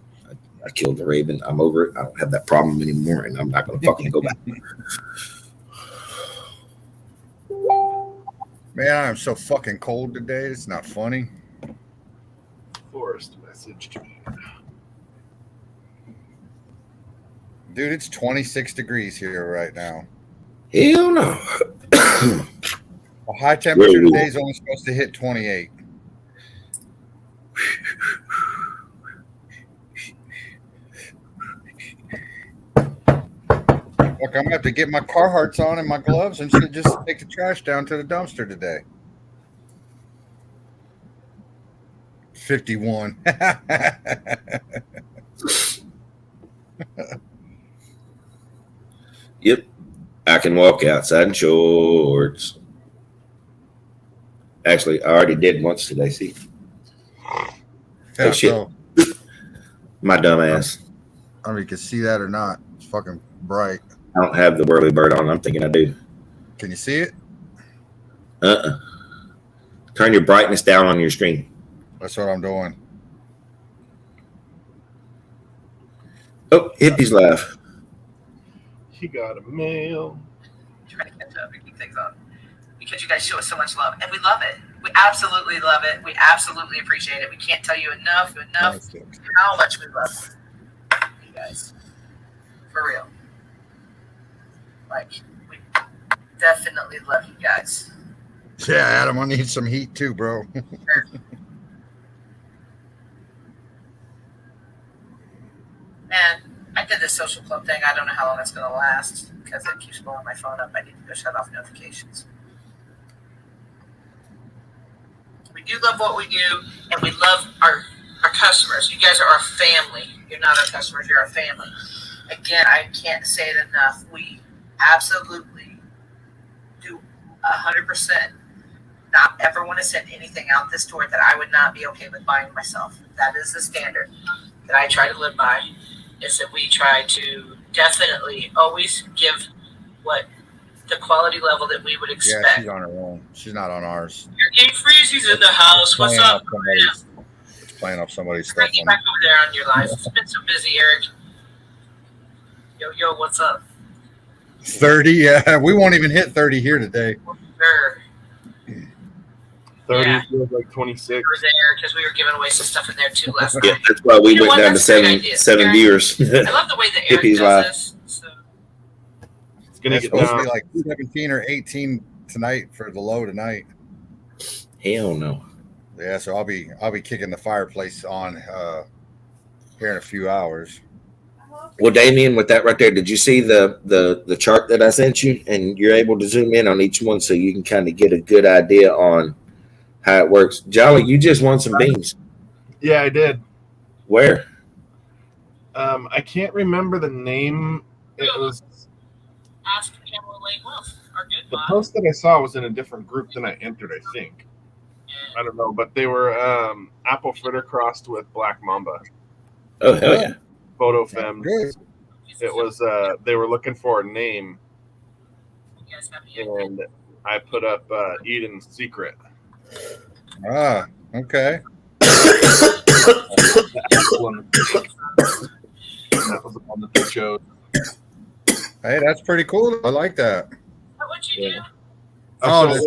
I killed the Raven. I'm over it. I don't have that problem anymore, and I'm not going to fucking go back. Man, I'm so fucking cold today. It's not funny. Forest message to me. Dude, it's 26 degrees here right now. Hell no. The high temperature today is only supposed to hit 28. Look, I'm going to have to get my Carhartts on and my gloves and should just take the trash down to the dumpster today. 51. Yep. I can walk outside in shorts. Actually, I already did once today. See? Oh, shit. So, my dumb ass. I don't know if you can see that or not. It's fucking bright. I don't have the whirly bird on. I'm thinking I do. Can you see it? Turn your brightness down on your screen. That's what I'm doing. Oh, Hippie's live. He got a mail. Trying to catch up and keep things on because you guys show us so much love, and we love it. We absolutely love it. We absolutely appreciate it. We can't tell you enough how much we love you guys. For real. Like, we definitely love you guys. Yeah, Adam, I need some heat too, bro. And I did this social club thing. I don't know how long it's going to last because it keeps blowing my phone up. I need to go shut off notifications. We do love what we do, and we love our customers. You guys are our family. You're not our customers. You're our family. Again, I can't say it enough. We absolutely do 100% not ever want to send anything out this door that I would not be okay with buying myself. That is the standard that I try to live by, is that we try to definitely always give what the quality level that we would expect. Yeah, she's on her own. She's not on ours. Your Game Freezy's in the house. What's up? It's playing off somebody's Bring stuff. you back over there on your live. It's been so busy, Eric. Yo, what's up? 30, yeah. We won't even hit 30 here today. Sure. 30 Yeah. feels like 26. We were there because we were giving away some stuff in there too last Yeah, night. that's why we You know went what? down to That's a great seven idea. viewers. I love the way that Eric Hippie's does live. this. So, It's gonna It's get supposed to down. be like 17 or 18 tonight for the low tonight. Hell no. Yeah, so I'll be kicking the fireplace on here in a few hours. Well, Damien, with that right there, did you see the chart that I sent you? And you're able to zoom in on each one so you can kind of get a good idea on how it works. Jolly, you just won some beans. Yeah, I did. Where? I can't remember the name. It was ask Pamela Lane Wolf, our good the bot. post that I saw was in a different group than I entered. I think. I don't know, but they were apple fritter crossed with black mamba. Oh, hell yeah. Photo femme. Good. It was they were looking for a name, You guys have any- and I put up Eden's Secret. Ah, okay. That was the one that they chose. Hey, that's pretty cool. I like that. What would you do? Yeah. Oh, So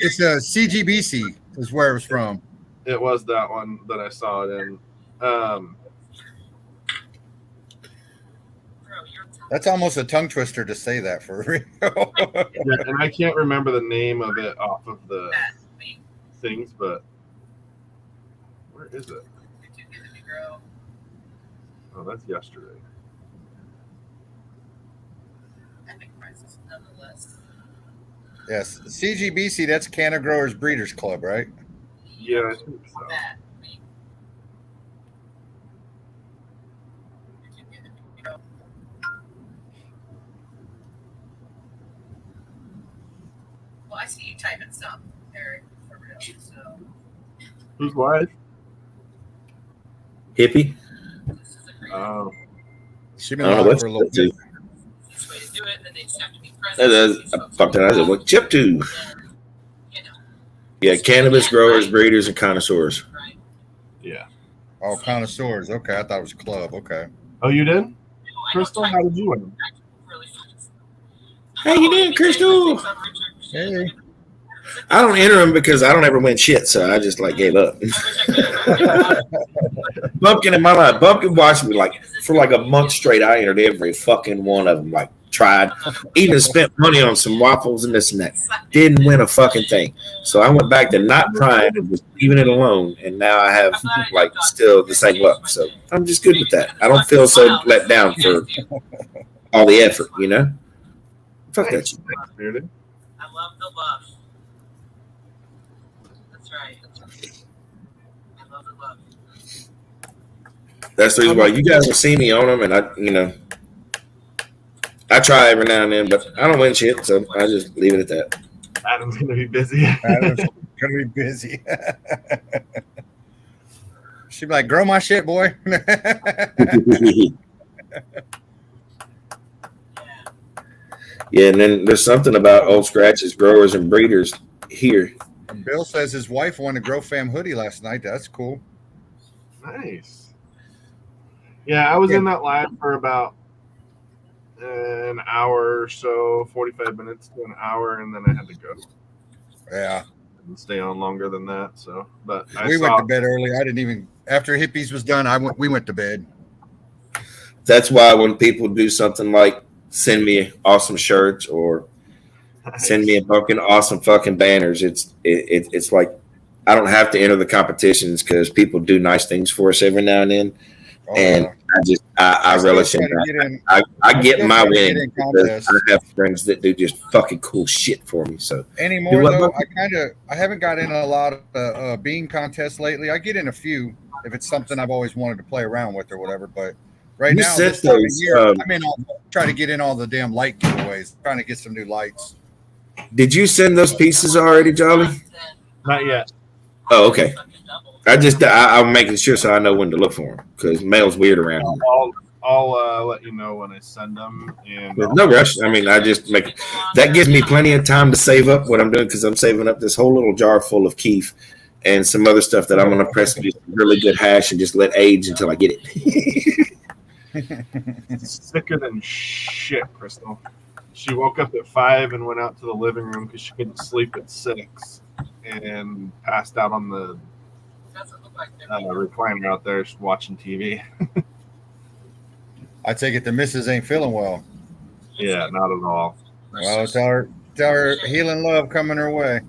it's a CGBC is where it was from. it was that one that I saw it in. Bro, you're That's almost a tongue twister to say that for real. Yeah, and I can't remember the name of it off of the that. Me. things, but where is it? You're too good to be girl. Oh, that's yesterday. Epic prices, nonetheless. Yes, CGBC. That's Canna Growers Breeders Club, right? Yeah, I think so. That. Me. You're too good to be girl. Well, I see you typing some, Eric, for real. So Whose wife? Hippie? this is a great She's I been don't know on what's for a little to. bit. easiest way to do it, and then they just have to be present. I fucked it. I said, what chip to? You know, Yeah, cannabis growers, breeders, and connoisseurs. right? Yeah. Oh, connoisseurs. Okay, I thought it was club. Okay. Oh, you did? No, I Crystal, don't how type did you win? really fast. How you doing, Crystal? Hey. I don't enter them because I don't ever win shit, so I just like gave up. Bumpkin in my life, Bumpkin watched me like for like a month straight. I entered every fucking one of them. Like tried, even spent money on some waffles and this and that. Didn't win a fucking thing. So I went back to not trying and just leaving it alone. And now I have like still the same luck. So I'm just good with that. I don't feel so let down for all the effort, you know. Fuck that shit. Bearded. I love the love. That's right. I love the love. That's the reason why you guys will see me on them, and I try every now and then, but I don't win shit, so I just leave it at that. Adam's gonna be busy. Adam's gonna be busy. She'd be like, "Grow my shit, boy." Yeah, and then there's something about old scratches, growers, and breeders here. Bill says his wife won a Grow Fam hoodie last night. That's cool. Nice. Yeah, I was in that live for about an hour or so, 45 minutes to an hour, and then I had to go. Yeah. And stay on longer than that. So, but We went to bed early. I didn't even after hippies was done. We went to bed. That's why when people do something like send me awesome shirts or send me a fucking awesome fucking banners, it's like I don't have to enter the competitions because people do nice things for us every now and then, and I relish in that. I get my win because I have friends that do just fucking cool shit for me. So anymore though, I haven't got in a lot of bean contests lately. I get in a few if it's something I've always wanted to play around with or whatever. But right now, this time of year, I'm in trying to get in all the damn light giveaways, trying to get some new lights. Did you send those pieces already, Jolly? Not yet. Oh, okay. I'm making sure so I know when to look for them because mail's weird around here. I'll let you know when I send them. And no rush. I mean, I just make that gives me plenty of time to save up what I'm doing because I'm saving up this whole little jar full of keef and some other stuff that I'm going to press just really good hash and just let age until I get it. It's sicker than shit, Crystal. She woke up at 5 and went out to the living room because she couldn't sleep at 6 and passed out on the recliner out there watching TV. I take it the missus ain't feeling well. Yeah, not at all. Well, tell her healing love coming her way. And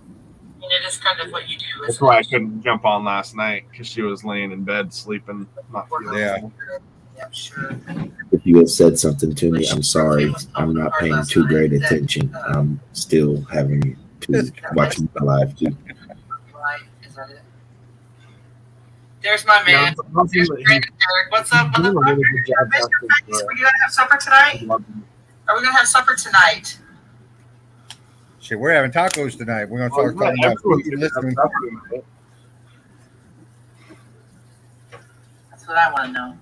it is kind of what you do. That's why I couldn't jump on last night because she was laying in bed sleeping. Not feeling well. Yeah, sure. If you have said something to me, I'm sorry. I'm not paying too great attention. I'm still having to watch my live too. Right, is that it? There's my man. There's Brandon Derek. What's up, motherfucker? Are we gonna have supper tonight? Are we gonna have supper tonight? Shit, we're having tacos tonight. We're gonna talk about listening. That's what I want to know.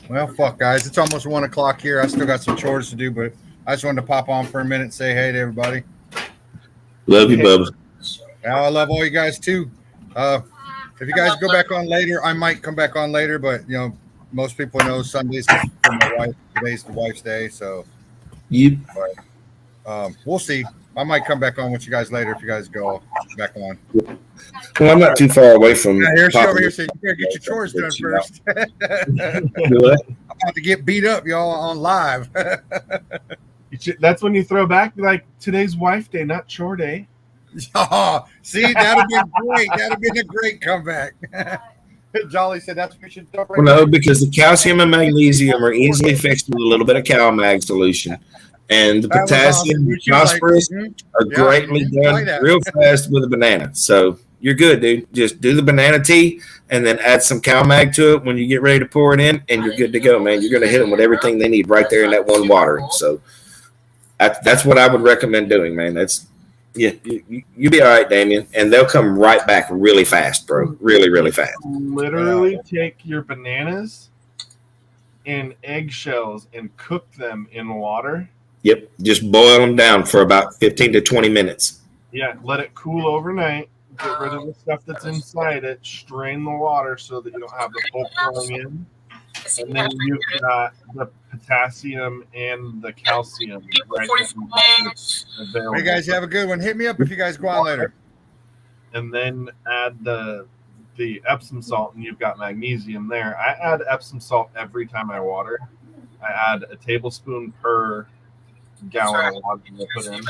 Well, fuck, guys. It's almost 1 o'clock here. I still got some chores to do, but I just wanted to pop on for a minute and say hey to everybody. Love you, Bubba. I love all you guys too. If you guys go back on later, I might come back on later, but you know, most people know Sundays for my wife. Today's the wife's day, so we'll see. I might come back on with you guys later if you guys go back on. Well, I'm not too far away from. Yeah, here's she over here saying, "You better get your chores done first." I'm about to get beat up, y'all, on live. That's when you throw back like today's wife day, not chore day. Oh, see, that'd have been great. That'd have been a great comeback. Jolly said that's what we should do. Well, no, because the calcium and magnesium are easily fixed with a little bit of CalMag solution. And the potassium and phosphorus are greatly done real fast with a banana. So you're good, dude. Just do the banana tea and then add some CalMag to it when you get ready to pour it in, and you're good to go, man. You're going to hit them with everything they need right there in that one watering. So that's what I would recommend doing, man. You'll be all right, Damien. And they'll come right back really fast, bro. Really, really fast. Literally take your bananas and eggshells and cook them in water. Yep, just boil them down for about 15 to 20 minutes. Yeah, let it cool overnight. Get rid of the stuff that's inside it. Strain the water so that you don't have the pulp flowing in. And then you've got the potassium and the calcium. Right. Hey guys, you have a good one. Hit me up if you guys go on later. And then add the Epsom salt, and you've got magnesium there. I add Epsom salt every time I water. I add a tablespoon per gallon of water to put in.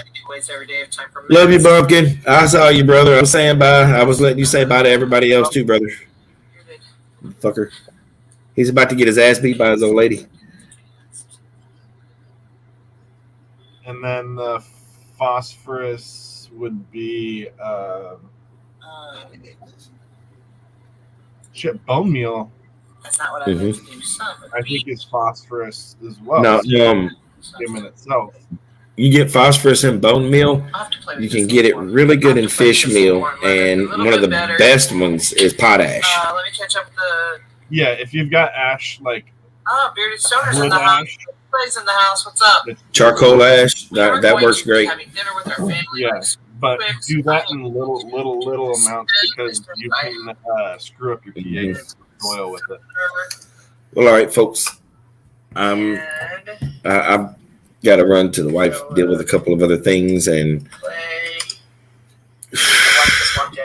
Love you, Bumpkin. I saw you, brother. I was saying bye. I was letting you say bye to everybody else too, brother. Fucker. He's about to get his ass beat by his old lady. And then the phosphorus would be bone meal. That's not what I do. I think it's phosphorus as well. No, in itself. You get phosphorus in bone meal. You can get it really good in fish meal, and one of the best ones is potash. Let me catch up the. Yeah, if you've got ash, like Bearded Stoner's in the house. Everybody's in the house. What's up? Charcoal ash, that works great. Having dinner with our family. Yeah, but do that in little amounts because you can screw up your pH oil with it. Well, all right, folks. And I've got to run to the wife, deal with a couple of other things, and play.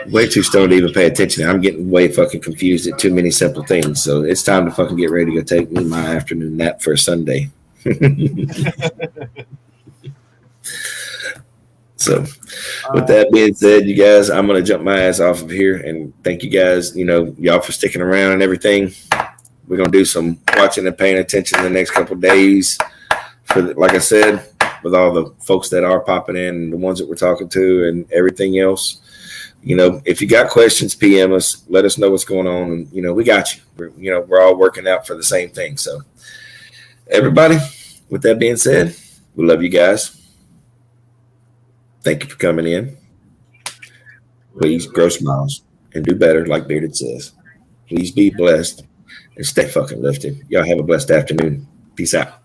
way too stoned to even pay attention. I'm getting way fucking confused at too many simple things. So it's time to fucking get ready to go take me my afternoon nap for a Sunday. So with that being said, you guys, I'm going to jump my ass off of here and thank you guys, y'all for sticking around and everything. We're going to do some watching and paying attention in the next couple of days. Like I said, with all the folks that are popping in and the ones that we're talking to and everything else, if you got questions, PM us, let us know what's going on. And, we got you. We're all working out for the same thing. So everybody, with that being said, we love you guys. Thank you for coming in. Please grow smiles and do better, like Bearded says. Please be blessed and stay fucking lifted. Y'all have a blessed afternoon. Peace out.